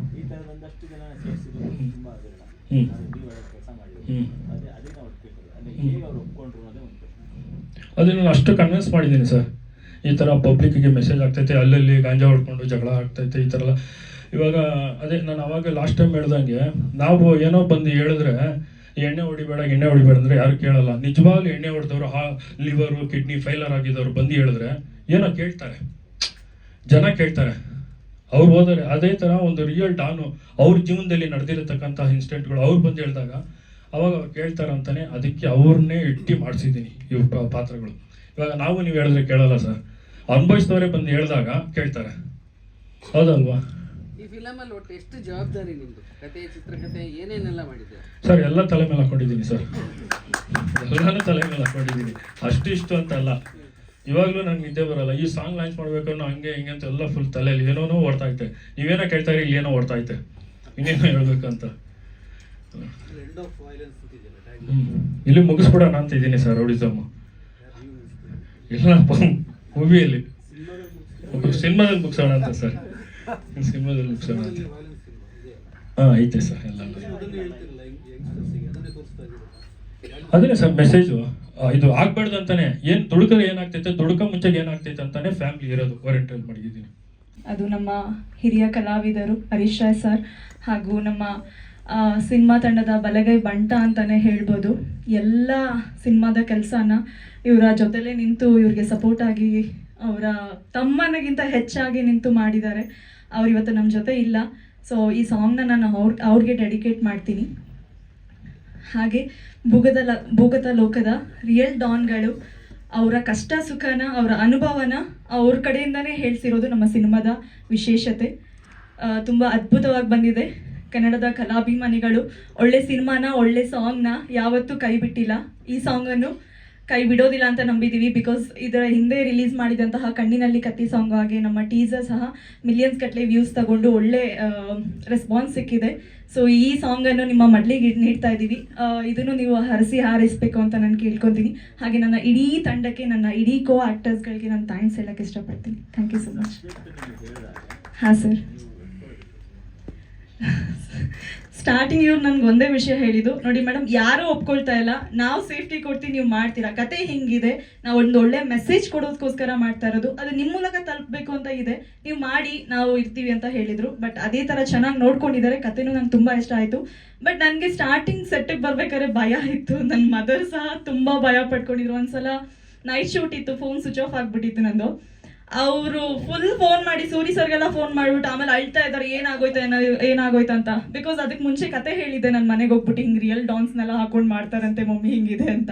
ಅದನ್ನು ನಾನು ಅಷ್ಟು ಕನ್ವಿನ್ಸ್ ಮಾಡಿದ್ದೀನಿ ಸರ್. ಈ ಥರ ಪಬ್ಲಿಕ್ಕಿಗೆ ಮೆಸೇಜ್ ಆಗ್ತೈತೆ, ಅಲ್ಲಲ್ಲಿ ಗಾಂಜಾ ಹೊಡ್ಕೊಂಡು ಜಗಳ ಆಗ್ತೈತೆ, ಈ ಥರ ಎಲ್ಲ. ಇವಾಗ ಅದೇ ನಾನು ಅವಾಗ ಲಾಸ್ಟ್ ಟೈಮ್ ಹೇಳ್ದಂಗೆ, ನಾವು ಏನೋ ಬಂದು ಹೇಳಿದ್ರೆ ಎಣ್ಣೆ ಹೊಡಿಬೇಡ ಅಂದರೆ ಯಾರು ಕೇಳಲ್ಲ. ನಿಜವಾಗ್ಲೂ ಎಣ್ಣೆ ಹೊಡೆದವರು ಲಿವರು ಕಿಡ್ನಿ ಫೈಲರ್ ಆಗಿದ್ದವ್ರು ಬಂದು ಹೇಳಿದ್ರೆ ಏನೋ ಕೇಳ್ತಾರೆ, ಜನ ಕೇಳ್ತಾರೆ, ಅವ್ರು ಹೋದರೆ. ಅದೇ ಥರ ಒಂದು ರಿಯಲ್ ಡಾನು ಅವ್ರ ಜೀವನದಲ್ಲಿ ನಡೆದಿರತಕ್ಕಂಥ ಇನ್ಸಿಡೆಂಟ್ಗಳು ಅವ್ರು ಬಂದು ಹೇಳಿದಾಗ ಅವಾಗ ಅವ್ರು ಕೇಳ್ತಾರೆ ಅಂತಾನೆ ಅದಕ್ಕೆ ಅವ್ರನ್ನೇ ಇಟ್ಟು ಮಾಡಿಸಿದ್ದೀನಿ ಇವ್ ಪಾತ್ರಗಳು. ಇವಾಗ ನಾವು ನೀವು ಹೇಳಿದ್ರೆ ಕೇಳಲ್ಲ ಸರ್, ಅನುಭವಿಸಿದವರೇ ಬಂದು ಹೇಳಿದಾಗ ಕೇಳ್ತಾರೆ, ಹೌದಲ್ವಾ? ಈ ಫಿಲಮಲ್ಲಿ ಒಟ್ಟು ಎಷ್ಟು ಜವಾಬ್ದಾರಿ ನಿಮ್ಮದು? ಕತೆ, ಚಿತ್ರಕಥೆ ಏನೇನೆಲ್ಲ ಮಾಡಿದ್ದೆ ಸರ್? ಎಲ್ಲ ತಲೆ ಮೇಲೆ ಹಾಕೊಂಡಿದ್ದೀನಿ ಸರ್, ಎಲ್ಲಾನು ತಲೆ ಮೇಲೆ ಹಾಕೊಂಡಿದ್ದೀನಿ. ಇಷ್ಟು ಅಂತ ಅಲ್ಲ, ಇವಾಗಲೂ ನಂಗೆ ನಿದ್ದೆ ಬರಲ್ಲ. ಈ ಸಾಂಗ್ ಲಾಂಚ್ ಮಾಡ್ಬೇಕನ್ನೋ ಹಂಗೆ ಹಿಂಗೆ ಅಂತ ಎಲ್ಲ ಫುಲ್ ತಲೆಯಲ್ಲಿ ಏನೋ ಓಡ್ತಾ ಐತೆ. ನೀವೇನೋ ಕೇಳ್ತಾ ಇರಿ, ಇಲ್ಲಿ ಏನೋ ಓಡ್ತಾ ಐತೆ, ಇನ್ನೇನೋ ಹೇಳ್ಬೇಕಂತ. ಇಲ್ಲಿ ಮುಗಿಸ್ಬಿಡೋಣ ಅಂತ ಇದ್ದೀನಿ ಸರ್. ರೌಡಿಸಮ್ ಇಲ್ಲ ಮೂವಿಯಲ್ಲಿ, ಸಿನಿಮಾದಲ್ಲಿ ಮುಗಿಸೋಣ ಅಂತ ಸರ್. ಸಿನಿಮಾದಲ್ಲಿ ಮುಗಿಸೋಣ ಅಂತ. ಐತೆ ಸರ್ ಎಲ್ಲ. ಅದನ್ನೇ ಸರ್ ಮೆಸೇಜು, ಇದು ಆಗ್ಬಾರ್ದು ಅಂತಾನೆ. ಏನು ದುಡುಕರೆ ಏನಾಗ್ತೈತೆ, ದುಡುಕ ಮುಂಚೆಗೆ ಏನಾಗ್ತೈತೆ ಅಂತಾನೆ ಫ್ಯಾಮಿಲಿ ಇರೋದು ಓರಿಯೆಂಟಲ್ ಮಾಡಿದ್ದೀನಿ. ಅದು ನಮ್ಮ ಹಿರಿಯ ಕಲಾವಿದರು ಹರೀಶ್ ರಾಯ್ ಸರ್ ಹಾಗೂ ನಮ್ಮ ಸಿನಿಮಾ ತಂಡದ ಬಲಗೈ ಬಂಟ ಅಂತಾನೆ ಹೇಳ್ಬೋದು. ಎಲ್ಲ ಸಿನಿಮಾದ ಕೆಲಸನ ಇವರ ಜೊತೆಲೇ ನಿಂತು ಇವ್ರಿಗೆ ಸಪೋರ್ಟ್ ಆಗಿ ಅವರ ತಮ್ಮನಿಗಿಂತ ಹೆಚ್ಚಾಗಿ ನಿಂತು ಮಾಡಿದ್ದಾರೆ. ಅವ್ರು ಇವತ್ತು ನಮ್ಮ ಜೊತೆ ಇಲ್ಲ. ಸೊ ಈ ಸಾಂಗ್ನ ನಾನು ಅವ್ರಿಗೆ ಡೆಡಿಕೇಟ್ ಮಾಡ್ತೀನಿ. ಹಾಗೆ ಭೂಗತ ಲೋಕದ ರಿಯಲ್ ಡಾನ್ಗಳು ಅವರ ಕಷ್ಟ ಸುಖನ, ಅವರ ಅನುಭವನ ಅವ್ರ ಕಡೆಯಿಂದನೇ ಹೇಳ್ಸಿರೋದು ನಮ್ಮ ಸಿನಿಮಾದ ವಿಶೇಷತೆ. ತುಂಬ ಅದ್ಭುತವಾಗಿ ಬಂದಿದೆ. ಕನ್ನಡದ ಕಲಾಭಿಮಾನಿಗಳು ಒಳ್ಳೆ ಸಿನಿಮಾನ, ಒಳ್ಳೆ ಸಾಂಗ್ನ ಯಾವತ್ತೂ ಕೈ ಬಿಟ್ಟಿಲ್ಲ. ಈ ಸಾಂಗನ್ನು ಕೈ ಬಿಡೋದಿಲ್ಲ ಅಂತ ನಂಬಿದ್ದೀವಿ. ಬಿಕಾಸ್ ಇದರ ಹಿಂದೆ ರಿಲೀಸ್ ಮಾಡಿದಂತಹ ಕಣ್ಣಿನಲ್ಲಿ ಕತ್ತಿ ಸಾಂಗ್ ಹಾಗೆ ನಮ್ಮ ಟೀಸರ್ ಸಹ ಮಿಲಿಯನ್ಸ್ ಗಟ್ಟಲೆ ವ್ಯೂಸ್ ತಗೊಂಡು ಒಳ್ಳೆ ರೆಸ್ಪಾನ್ಸ್ ಸಿಕ್ಕಿದೆ. ಸೊ ಈ ಸಾಂಗನ್ನು ನಿಮ್ಮ ಮಡ್ಲಿಗೆ ನೀಡ್ತಾ ಇದ್ದೀವಿ. ಇದನ್ನು ನೀವು ಹಾರೈಸಬೇಕು ಅಂತ ನಾನು ಕೇಳ್ಕೊತೀನಿ. ಹಾಗೆ ನನ್ನ ಇಡೀ ತಂಡಕ್ಕೆ, ನನ್ನ ಇಡೀ ಆ್ಯಕ್ಟರ್ಸ್ಗಳಿಗೆ ನಾನು ಥ್ಯಾಂಕ್ಸ್ ಹೇಳಕ್ಕೆ ಇಷ್ಟಪಡ್ತೀನಿ. Thank you so much. ಹಾಂ ಸರ್, ಸ್ಟಾರ್ಟಿಂಗ್ ಇವ್ರು ನನ್ಗೆ ಒಂದೇ ವಿಷಯ ಹೇಳಿದ್ದು, ನೋಡಿ ಮೇಡಮ್, ಯಾರೂ ಒಪ್ಕೊಳ್ತಾ ಇಲ್ಲ, ನಾವು ಸೇಫ್ಟಿ ಕೊಡ್ತೀವಿ, ನೀವು ಮಾಡ್ತೀರಾ, ಕತೆ ಹಿಂಗಿದೆ, ನಾವು ಒಂದು ಒಳ್ಳೆ ಮೆಸೇಜ್ ಕೊಡೋದಕ್ಕೋಸ್ಕರ ಮಾಡ್ತಾ ಇರೋದು, ಅದು ನಿಮ್ಮ ಮೂಲಕ ತಲುಪಬೇಕು ಅಂತ ಇದೆ, ನೀವು ಮಾಡಿ, ನಾವು ಇರ್ತೀವಿ ಅಂತ ಹೇಳಿದ್ರು. ಬಟ್ ಅದೇ ಥರ ಚೆನ್ನಾಗಿ ನೋಡ್ಕೊಂಡಿದ್ದಾರೆ. ಕತೆನೂ ನಂಗೆ ತುಂಬ ಇಷ್ಟ ಆಯಿತು. ಬಟ್ ನನಗೆ ಸ್ಟಾರ್ಟಿಂಗ್ ಸೆಟ್ಟಿಗೆ ಬರ್ಬೇಕಾದ್ರೆ ಭಯ ಇತ್ತು. ನನ್ನ ಮದರ್ ಸಹ ತುಂಬ ಭಯ ಪಡ್ಕೊಂಡಿದ್ರು. ಒಂದ್ಸಲ ನೈಟ್ ಶೂಟ್ ಇತ್ತು, ಫೋನ್ ಸ್ವಿಚ್ ಆಫ್ ಆಗಿಬಿಟ್ಟಿತ್ತು ನಂದು. ಅವರು ಫುಲ್ ಫೋನ್ ಮಾಡಿ ಸೂರಿ ಸರ್ಗೆಲ್ಲ ಫೋನ್ ಮಾಡಿಬಿಟ್ಟು ಆಮೇಲೆ ಅಳ್ತಾ ಇದ್ದಾರೆ, ಏನಾಗೋಯ್ತು ಅಂತ. ಬಿಕಾಸ್ ಅದಕ್ಕೆ ಮುಂಚೆ ಕತೆ ಹೇಳಿದ್ದೆ, ನನ್ನ ಮನೆಗೆ ಹೋಗ್ಬಿಟ್ಟು ಹಿಂಗೆ ರಿಯಲ್ ಡಾನ್ಸ್ನೆಲ್ಲ ಹಾಕೊಂಡು ಮಾಡ್ತಾರಂತೆ ಮಮ್ಮಿ, ಹಿಂಗಿದೆ ಅಂತ.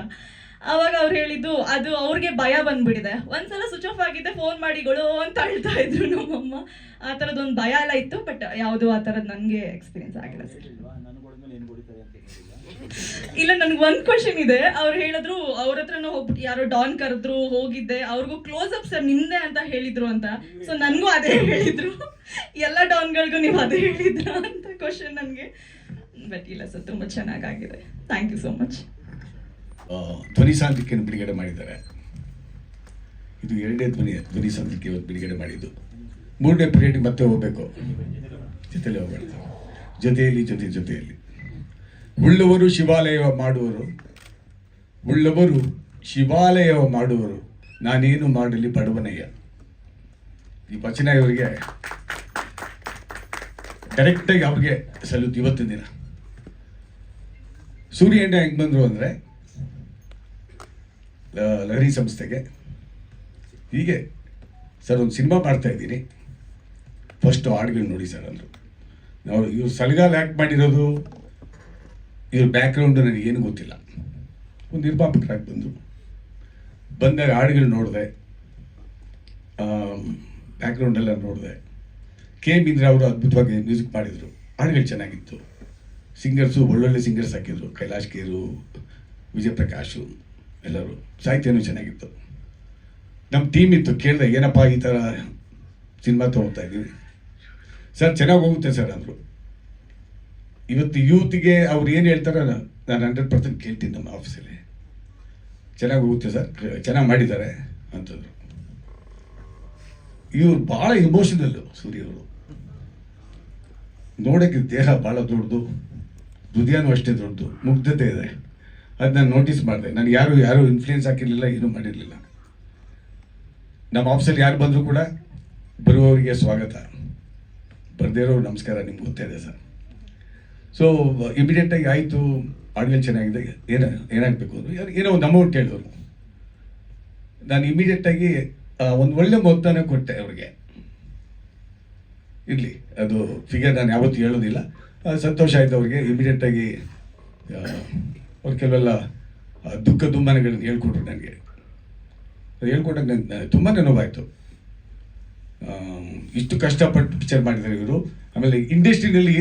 ಆವಾಗ ಅವ್ರು ಹೇಳಿದ್ದು, ಅದು ಅವ್ರಿಗೆ ಭಯ ಬಂದ್ಬಿಟ್ಟಿದೆ. ಒಂದ್ಸಲ ಸ್ವಿಚ್ ಆಫ್ ಆಗಿದ್ದೆ, ಫೋನ್ ಮಾಡಿ ಗೊಳೋ ಅಂತ ಅಳ್ತಾ ಇದ್ರು ನಮ್ಮಮ್ಮ. ಆ ಥರದ್ದೊಂದು ಭಯ ಎಲ್ಲ ಇತ್ತು. ಬಟ್ ಯಾವುದು ಆ ಥರದ್ದು ನನಗೆ ಎಕ್ಸ್ಪೀರಿಯನ್ಸ್ ಆಗಿಲ್ಲ ಸರ್. ಇಲ್ಲ, ನನ್ಗೆ ಒಂದು ಕ್ವಶನ್ ಇದೆ. ಅವ್ರು ಹೇಳಿದ್ರು, ಅವ್ರ ಹತ್ರನೂ ಹೋಗ್ಬಿಟ್ಟು ಯಾರೋ ಡಾನ್ ಕರೆದ್ರು, ಹೋಗಿದ್ದೆ, ಅವ್ರಿಗೂ ಕ್ಲೋಸ್ ಅಪ್ ಸರ್ ನಿಮ್ದೆ ಅಂತ ಹೇಳಿದ್ರು ಅಂತ. ಸೊ ನನಗೂ ಅದೇ ಹೇಳಿದ್ರು, ಎಲ್ಲ ಡಾನ್ಗಳಿಗೂ ನೀವು ಅದೇ ಹೇಳಿದ್ರ ಅಂತ ಕ್ವಶನ್ ನನಗೆ. ಬಟ್ ಇಲ್ಲ ಸರ್, ತುಂಬ ಚೆನ್ನಾಗಾಗಿದೆ. Thank you so much. ಧ್ವನಿ ಸಾಂದ್ರಿಕೆಯನ್ನು ಬಿಡುಗಡೆ ಮಾಡಿದ್ದಾರೆ. ಇದು 2ನೇ ಧ್ವನಿ ಸಾಂದ್ರಿಕೆ ಇವತ್ತು ಬಿಡುಗಡೆ ಮಾಡಿದ್ದು. 3ನೇ ಪೀರಿಯಡ್ಗೆ ಮತ್ತೆ ಹೋಗಬೇಕು, ಜೊತೆಯಲ್ಲಿ ಹೋಗ್ಬಾರ್ದು, ಜೊತೆಯಲ್ಲಿ ಉಳ್ಳವರು ಶಿವಾಲಯವ ಮಾಡುವರು, ನಾನೇನು ಮಾಡಲಿ ಬಡವನಯ್ಯ. ಈ ವಚನ ಇವರಿಗೆ ಡೈರೆಕ್ಟಾಗಿ ಅವ್ರಿಗೆ ಸಲ್ಯೂಟ್. ಇವತ್ತಿನ ದಿನ ಸೂರ್ಯ ಅಣ್ಣ ಹೆಂಗೆ ಬಂದರು ಅಂದರೆ, ಲಹರಿ ಸಂಸ್ಥೆಗೆ ಹೀಗೆ ಸರ್ ಒಂದು ಸಿನಿಮಾ ಮಾಡ್ತಾ ಇದ್ದೀನಿ, ಫಸ್ಟ್ ಹಾಡುಗಳು ನೋಡಿ ಸರ್ ಅಂದರು. ನಾವು ಇವ್ರು ಸಲಗಾಲ ಆ್ಯಕ್ಟ್ ಮಾಡಿರೋದು, ಇವ್ರ ಬ್ಯಾಕ್ಗ್ರೌಂಡು ನನಗೇನು ಗೊತ್ತಿಲ್ಲ. ಒಂದು ನಿರ್ಮಾಪಕರಾಗಿ ಬಂದಾಗ ಹಾಡುಗಳು ನೋಡಿದೆ, ಬ್ಯಾಕ್ಗ್ರೌಂಡೆಲ್ಲ ನೋಡಿದೆ. ಕೆ ಮೀಂದ್ರ ಅವರು ಅದ್ಭುತವಾಗಿ ಮ್ಯೂಸಿಕ್ ಮಾಡಿದರು, ಹಾಡುಗಳು ಚೆನ್ನಾಗಿತ್ತು. ಸಿಂಗರ್ಸು ಒಳ್ಳೊಳ್ಳೆ ಸಿಂಗರ್ಸ್ ಹಾಕಿದ್ರು, ಕೈಲಾಶ್ ಕೇರು, ವಿಜಯಪ್ರಕಾಶು ಎಲ್ಲರೂ. ಸಾಹಿತ್ಯನೂ ಚೆನ್ನಾಗಿತ್ತು. ನಮ್ಮ ಟೀಮ್ ಇತ್ತು, ಕೇಳಿದೆ ಏನಪ್ಪ ಈ ಥರ ಸಿನಿಮಾ ತೊಗೊಳ್ತಾ ಇದ್ದೀವಿ ಸರ್, ಚೆನ್ನಾಗಿ ಹೋಗುತ್ತೆ ಸರ್ ಅಂದರು. ಇವತ್ತು ಯೂತ್ಗೆ ಅವ್ರು ಏನು ಹೇಳ್ತಾರೆ ನಾನು 100% ಕೇಳ್ತೀನಿ. ನಮ್ಮ ಆಫೀಸಲ್ಲಿ ಚೆನ್ನಾಗಿ ಹೋಗುತ್ತೆ ಸರ್, ಚೆನ್ನಾಗಿ ಮಾಡಿದ್ದಾರೆ ಅಂತಂದರು. ಇವ್ರು ಭಾಳ ಇಮೋಷನಲ್ಲು ಸೂರ್ಯವರು. ನೋಡೋಕ್ಕೆ ದೇಹ ಭಾಳ ದೊಡ್ಡದು, ಹೃದಯನೂ ಅಷ್ಟೇ ದೊಡ್ಡದು, ಮುಗ್ಧತೆ ಇದೆ. ಅದು ನಾನು ನೋಟಿಸ್ ಮಾಡಿದೆ. ನಾನು ಯಾರು ಇನ್ಫ್ಲೂಯೆನ್ಸ್ ಹಾಕಿರಲಿಲ್ಲ, ಏನೂ ಮಾಡಿರಲಿಲ್ಲ. ನಮ್ಮ ಆಫೀಸಲ್ಲಿ ಯಾರು ಬಂದರೂ ಕೂಡ ಬರುವವರಿಗೆ ಸ್ವಾಗತ, ಬರದೇ ಇರೋ ನಮಸ್ಕಾರ, ನಿಮ್ಗೆ ಗೊತ್ತೇ ಇದೆ ಸರ್. ಸೊ ಇಮಿಡಿಯೇಟಾಗಿ ಆಯಿತು, ಹಾಡುಗಳು ಚೆನ್ನಾಗಿದೆ, ಏನಾಗಬೇಕು ಅಂದರು. ಏನೋ ಒಂದು ಅಮೌಂಟ್ ಹೇಳಿದ್ರು. ನಾನು ಇಮಿಡಿಯೇಟಾಗಿ ಒಂದು ಒಳ್ಳೆ ಮೊತ್ತನ ಕೊಟ್ಟೆ ಅವ್ರಿಗೆ. ಇರಲಿ, ಅದು ಫಿಗರ್ ನಾನು ಯಾವತ್ತೂ ಹೇಳೋದಿಲ್ಲ. ಸಂತೋಷ ಆಯಿತು ಅವ್ರಿಗೆ. ಇಮಿಡಿಯೇಟಾಗಿ ಅವ್ರು ಕೆಲವೆಲ್ಲ ದುಃಖ ದುಮ್ಮನಗಳನ್ನ ಹೇಳ್ಕೊಟ್ರು ನನಗೆ. ಅದು ಹೇಳ್ಕೊಟ್ಟಾಗ ನನಗೆ ತುಂಬಾ ನೋವಾಯಿತು. ಇಷ್ಟು ಕಷ್ಟಪಟ್ಟು ಪಿಕ್ಚರ್ ಮಾಡಿದ್ದಾರೆ ಇವರು. ಆಮೇಲೆ ಇಂಡಸ್ಟ್ರಿನಲ್ಲಿ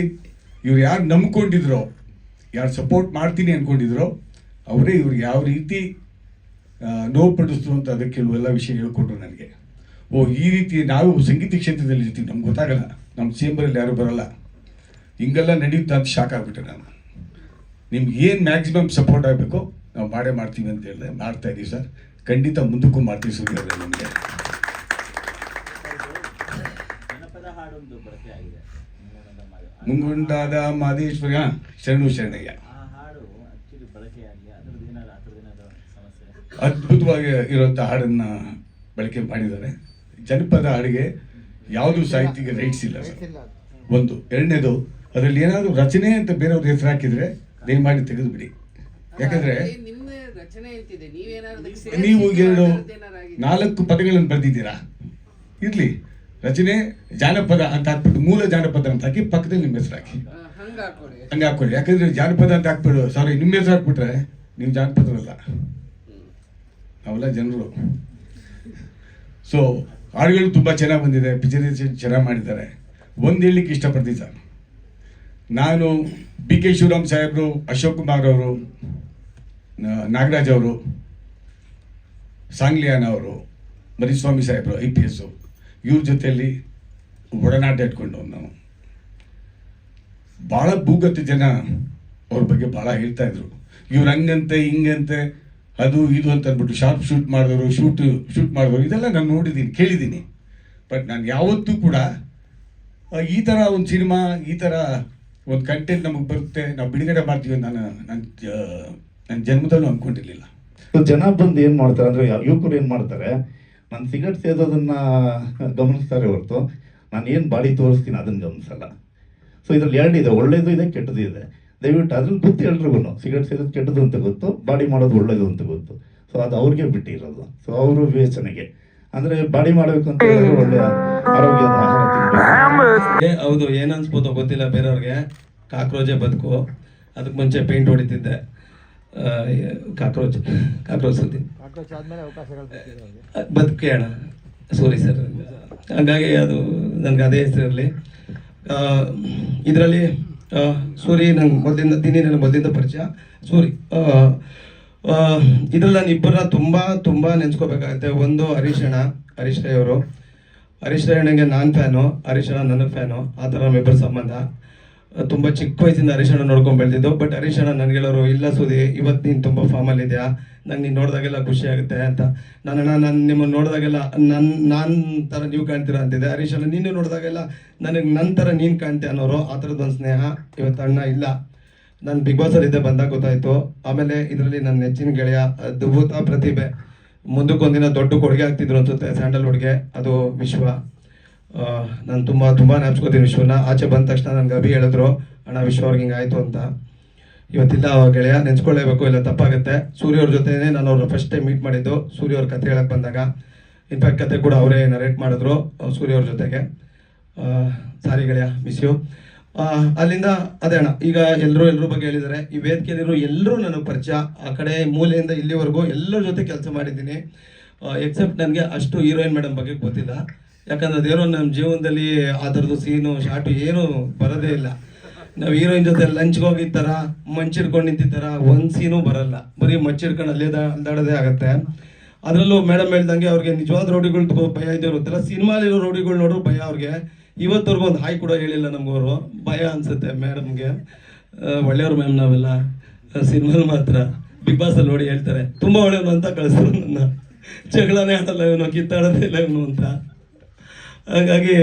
ಇವ್ರು ಯಾರು ನಂಬ್ಕೊಂಡಿದ್ರೋ, ಯಾರು ಸಪೋರ್ಟ್ ಮಾಡ್ತೀನಿ ಅಂದ್ಕೊಂಡಿದ್ರೋ ಅವರೇ ಇವ್ರಿಗೆ ಯಾವ ರೀತಿ ನೋವು ಪಡಿಸ್ತು ಅಂತ ಅದಕ್ಕೆ ಕೆಲವೆಲ್ಲ ವಿಷಯ ಹೇಳ್ಕೊಟ್ರು ನನಗೆ. ಈ ರೀತಿ ನಾವು ಸಂಗೀತ ಕ್ಷೇತ್ರದಲ್ಲಿ ಇರ್ತೀವಿ, ನಮ್ಗೆ ಗೊತ್ತಾಗಲ್ಲ, ನಮ್ಮ ಚೇಂಬರಲ್ಲಿ ಯಾರು ಬರಲ್ಲ, ಹಿಂಗೆಲ್ಲ ನಡೆಯುತ್ತೆ ಅಂತ ಶಾಕ್ ಆಗಿಬಿಟ್ಟೆ ನಾನು. ನಿಮ್ಗೆ ಏನು ಮ್ಯಾಕ್ಸಿಮಮ್ ಸಪೋರ್ಟ್ ಆಗಬೇಕು ನಾವು ಮಾಡೇ ಮಾಡ್ತೀವಿ ಅಂತ ಹೇಳಿದೆ. ಮಾಡ್ತಾ ಇದ್ದೀವಿ ಸರ್, ಖಂಡಿತ ಮುಂದಕ್ಕೂ ಮಾಡ್ತೀವಿ ಸೂರ್ಯ ಅವರೇ. ನಮಗೆ ಮುಂಗುಂಡಾದ ಮಾದೇಶ್ವರ ಶರಣಯ್ಯ ಅದ್ಭುತವಾಗಿ ಇರುವಂಥ ಹಾಡನ್ನು ಬಳಕೆ ಮಾಡಿದ್ದಾರೆ. ಜನಪದ ಹಾಡಿಗೆ ಯಾವುದು ಸಾಹಿತ್ಯಕ್ಕೆ ರೈಟ್ಸ್ ಇಲ್ಲ ಸರ್, ಒಂದು. ಎರಡನೇದು, ಅದರಲ್ಲಿ ಏನಾದರೂ ರಚನೆ ಅಂತ ಬೇರೆಯವ್ರ ಹೆಸರು ಹಾಕಿದರೆ ದಯಮಾಡಿ ತೆಗೆದು ಬಿಡಿ. ಯಾಕಂದರೆ ನೀವು 4 ಪದಗಳನ್ನು ಬರೆದಿದ್ದೀರಾ, ಇರಲಿ. ರಚನೆ ಜಾನಪದ ಅಂತ ಹಾಕ್ಬಿಟ್ಟು ಮೂಲ ಜಾನಪದ ಅಂತ ಹಾಕಿ ಪಕ್ಕದಲ್ಲಿ ನಿಮ್ಮ ಹೆಸರು ಹಾಕಿ, ಹಂಗೆ ಹಾಕ್ಕೊಳ್ಳಿ. ಯಾಕಂದರೆ ಜಾನಪದ ಅಂತ ಹಾಕ್ಬಿಡು, ಸಾರಿ, ನಿಮ್ಮ ಹೆಸರು ಹಾಕ್ಬಿಟ್ರೆ ನೀವು ಜಾನಪದರಲ್ಲ, ನಾವೆಲ್ಲ ಜನರು. ಸೊ ಹಾಡುಗಳು ತುಂಬ ಚೆನ್ನಾಗಿ ಬಂದಿದೆ, ಪಿಕ್ಚರೈಸೇಷನ್ ಚೆನ್ನಾಗಿ ಮಾಡಿದ್ದಾರೆ. ಒಂದು ಹೇಳಲಿಕ್ಕೆ ಇಷ್ಟಪಡ್ತೀನಿ ಸರ್, ನಾನು BK ಶಿವರಾಮ್ ಸಾಹೇಬರು, ಅಶೋಕ್ ಕುಮಾರ್ ಅವರು, ನಾಗರಾಜ್ ಅವರು, ಸಾಂಗ್ಲಿಯಾನ ಅವರು, ಮರಿಸ್ವಾಮಿ ಸಾಹೇಬರು IPS, ಇವ್ರ ಜೊತೆಯಲ್ಲಿ ಒಡನಾಟ ಇಟ್ಕೊಂಡು ನಾವು ಭಾಳ ಭೂಗತ ಜನ ಅವ್ರ ಬಗ್ಗೆ ಭಾಳ ಹೇಳ್ತಾ ಇದ್ರು. ಇವ್ರು ಹಂಗಂತೆ ಹಿಂಗಂತೆ ಅದು ಇದು ಅಂತ ಅಂದ್ಬಿಟ್ಟು ಶಾರ್ಪ್ ಶೂಟ್ ಮಾಡಿದವರು, ಶೂಟ್ ಮಾಡಿದವರು, ಇದೆಲ್ಲ ನಾನು ನೋಡಿದ್ದೀನಿ, ಕೇಳಿದ್ದೀನಿ. ಬಟ್ ನಾನು ಯಾವತ್ತೂ ಕೂಡ ಈ ಥರ ಒಂದು ಸಿನಿಮಾ, ಈ ಥರ ಒಂದು ಕಂಟೆಂಟ್ ನಮಗೆ ಬರುತ್ತೆ, ನಾವು ಬಿಡುಗಡೆ ಮಾಡ್ತೀವಿ ಅಂತ ನನ್ನ ಜನ್ಮದಲ್ಲೂ ಅಂದ್ಕೊಂಡಿರಲಿಲ್ಲ. ಜನ ಬಂದು ಏನು ಮಾಡ್ತಾರೆ ಅಂದರೆ, ಯುವಕರು ಏನು ಮಾಡ್ತಾರೆ, ನಾನು ಸಿಗರೇಟ್ ಸೇದೋದನ್ನು ಗಮನಿಸ್ತಾರೆ ಹೊರತು ನಾನು ಏನು ಬಾಡಿ ತೋರಿಸ್ತೀನಿ ಅದನ್ನು ಗಮನಿಸಲ್ಲ. ಸೊ ಇದರಲ್ಲಿ 2 ಇದೆ, ಒಳ್ಳೇದು ಇದೆ, ಕೆಟ್ಟದ್ದು ಇದೆ. ದಯವಿಟ್ಟು ಅದ್ರಲ್ಲಿ ಗೊತ್ತು, ಎಲ್ರಿಗೂ ಸಿಗರೇಟ್ ಸೇದೋದು ಕೆಟ್ಟದ್ದು ಅಂತ ಗೊತ್ತು, ಬಾಡಿ ಮಾಡೋದು ಒಳ್ಳೇದು ಅಂತ ಗೊತ್ತು. ಸೊ ಅದು ಅವ್ರಿಗೆ ಬಿಟ್ಟಿರೋದು. ಸೊ ಅವರು ವಿವೇಚನೆಗೆ ಅಂದರೆ ಬಾಡಿ ಮಾಡಬೇಕು ಅಂತ ಹೇಳಿದ್ರೆ ಒಳ್ಳೆಯ ಆರೋಗ್ಯದ ಆಹಾರ ತಿನ್ನಬೇಕು. ಹೌದು, ಏನು ಅನ್ಸ್ಬೋದು ಗೊತ್ತಿಲ್ಲ ಬೇರೆಯವ್ರಿಗೆ. ಕಾಕ್ರೋಚೆ ಬದುಕು. ಅದಕ್ಕೆ ಮುಂಚೆ ಪೇಂಟ್ ಹೊಡಿತಿದ್ದೆ, ಕಾಕ್ರೋಚ್ ಸುದ್ದಿ ಬದುಕಿ ಅಣ್ಣ ಸೂರಿ ಸರ್. ಹಾಗಾಗಿ ಅದು ನನಗೆ ಅದೇ ಹೆಸರಿರಲಿ. ಇದರಲ್ಲಿ ಸೂರಿ ನಂಗೆ ಮೊದಲಿಂದ ನನಗೆ ಮೊದಲಿಂದ ಪರಿಚಯ ಸೂರಿ. ಇದರಲ್ಲಿ ನಾನು ಇಬ್ಬರನ್ನ ತುಂಬ ನೆನೆಸ್ಕೋಬೇಕಾಗತ್ತೆ. ಒಂದು ಹರೀಶ್ ರೈ ಅವರು. ಹರೀಶ್ ರೈ ಅಣ್ಣಂಗೆ ನಾನು ಫ್ಯಾನು, ಹರೀಶ್ ಅಣ್ಣ ನನಗೆ ಫ್ಯಾನು. ಆ ಥರ ನಮ್ಮಿಬ್ಬರ ಸಂಬಂಧ. ತುಂಬ ಚಿಕ್ಕ ವಯಸ್ಸಿಂದ ಹರೀಶ್ ಅಣ್ಣ ನೋಡ್ಕೊಂಡು ಬೆಳೆದಿದ್ದು. ಬಟ್ ಹರೀಶ್ ಅಣ್ಣ ನನಗೆ ಹೇಳೋರು, ಇಲ್ಲ ಸುದಿ, ಇವತ್ತು ನೀನು ತುಂಬ ಫಾರ್ಮಲ್ಲಿ ಇದೆಯಾ, ನಂಗೆ ನೀನು ನೋಡಿದಾಗೆಲ್ಲ ಖುಷಿ ಆಗುತ್ತೆ ಅಂತ. ನಾನು ನಿಮ್ಮನ್ನು ನೋಡಿದಾಗೆಲ್ಲ ನಾನು ಥರ ನೀವು ಕಾಣ್ತೀರಾ ಅಂತಿದ್ದೆ. ಹರೀಶ್ ಅಣ್ಣ ನೀನು ನೋಡಿದಾಗೆಲ್ಲ ನನಗೆ ನನ್ನ ಥರ ನೀನು ಕಾಣ್ತೀಯ ಅನ್ನೋರು. ಆ ಥರದ್ದೊಂದು ಸ್ನೇಹ ಇವತ್ತು ಅಣ್ಣ ಇಲ್ಲ. ನಾನು ಬಿಗ್ ಬಾಸಲ್ಲಿದ್ದೆ, ಬಂದಾಗ ಗೊತ್ತಾಯಿತು. ಆಮೇಲೆ ಇದರಲ್ಲಿ ನನ್ನ ನೆಚ್ಚಿನ ಗೆಳೆಯ ಅದ್ಭುತ ಪ್ರತಿಭೆ, ಮುಂದಕ್ಕೊಂದಿನ ದೊಡ್ಡ ಕೊಡುಗೆ ಆಗ್ತಿದ್ರು ಅನ್ಸುತ್ತೆ ಸ್ಯಾಂಡಲ್ವುಡ್ಗೆ, ಅದು ವಿಶ್ವ. ನಾನು ತುಂಬ ನೆನಪಿಸ್ಕೋತೀನಿ ವಿಶ್ವನ. ಆಚೆ ಬಂದ ತಕ್ಷಣ ನನಗೆ ಅಭಿ ಹೇಳಿದ್ರು, ಅಣ್ಣ ವಿಶ್ವ ಅವ್ರಿಗೆ ಹಿಂಗೆ ಆಯಿತು ಅಂತ. ಇವತ್ತಿಲ್ಲ ಗೆಳೆಯ, ನೆನೆಸ್ಕೊಳ್ಳೇಬೇಕು, ಇಲ್ಲ ತಪ್ಪಾಗುತ್ತೆ. ಸೂರ್ಯ ಅವ್ರ ಜೊತೆ ನಾನು ಅವ್ರ ಫಸ್ಟ್ ಟೈಮ್ ಮೀಟ್ ಮಾಡಿದ್ದು, ಸೂರ್ಯ ಅವ್ರ ಕತೆ ಹೇಳಕ್ಕೆ ಬಂದಾಗ. ಇನ್ಫ್ಯಾಕ್ಟ್ ಕತೆ ಕೂಡ ಅವರೇ ನರೇಟ್ ಮಾಡಿದ್ರು ಸೂರ್ಯ ಅವ್ರ ಜೊತೆಗೆ. ಸಾರಿ ಗೆಳೆಯ, ಮಿಸ್ ಯು. ಅಲ್ಲಿಂದ ಅದೇ ಅಣ್ಣ, ಈಗ ಎಲ್ಲರ ಬಗ್ಗೆ ಹೇಳಿದ್ದಾರೆ. ಈ ವೇದಿಕೆಯಲ್ಲಿರೋ ಎಲ್ಲರೂ ನನಗೆ ಪರಿಚಯ, ಆ ಕಡೆ ಮೂಲೆಯಿಂದ ಇಲ್ಲಿವರೆಗೂ ಎಲ್ಲರ ಜೊತೆ ಕೆಲಸ ಮಾಡಿದ್ದೀನಿ. ಎಕ್ಸೆಪ್ಟ್ ನನಗೆ ಅಷ್ಟು ಹೀರೋಯಿನ್ ಮೇಡಮ್ ಬಗ್ಗೆ ಗೊತ್ತಿಲ್ಲ. ಯಾಕಂದ್ರೆ ಅದೇನೋ ನಮ್ಮ ಜೀವನದಲ್ಲಿ ಆ ಥರದ್ದು ಸೀನು ಶಾರ್ಟು ಏನೂ ಬರೋದೇ ಇಲ್ಲ. ನಾವು ಹೀರೋಯಿನ್ ಜೊತೆ ಲಂಚ್ಗೆ ಹೋಗಿದ್ದ ಥರ ಮಂಚಿಡ್ಕೊಂಡು ನಿಂತಿದ್ದಾರ ಒಂದು ಸೀನೂ ಬರಲ್ಲ, ಬರೀ ಮಚ್ಚಿಡ್ಕೊಂಡು ಅಲ್ಲೇ ಅಲ್ದಾಡೋದೇ ಆಗುತ್ತೆ. ಅದರಲ್ಲೂ ಮೇಡಮ್ ಹೇಳ್ದಂಗೆ ಅವ್ರಿಗೆ ನಿಜವಾದ ರೌಡಿಗಳು ಭಯ ಇದೆ ಇರುತ್ತಲ್ಲ, ಸಿನಿಮಾಲಿರೋ ರೌಡಿಗಳು ನೋಡ್ರು ಭಯ ಅವ್ರಿಗೆ. ಇವತ್ತವರೆಗೂ ಒಂದು ಹಾಯ್ ಕೂಡ ಹೇಳಿಲ್ಲ ನಮಗವರು, ಭಯ ಅನ್ಸುತ್ತೆ ಮೇಡಮ್ಗೆ. ಒಳ್ಳೆಯವ್ರು ಮ್ಯಾಮ್ ನಾವೆಲ್ಲ, ಸಿನಿಮಾಲ್ ಮಾತ್ರ ಬಿಗ್ ಬಾಸಲ್ಲಿ ನೋಡಿ ಹೇಳ್ತಾರೆ ತುಂಬ ಒಳ್ಳೆಯವನು ಅಂತ ಕಳಿಸ್ರು ನನ್ನ. ಜಗಳನೇ ಆಡಲ್ಲ ಇವನು, ಕಿತ್ತಾಡೋದೇ ಇಲ್ಲ ಇವನು ಅಂತ. ಹಾಗಾಗಿ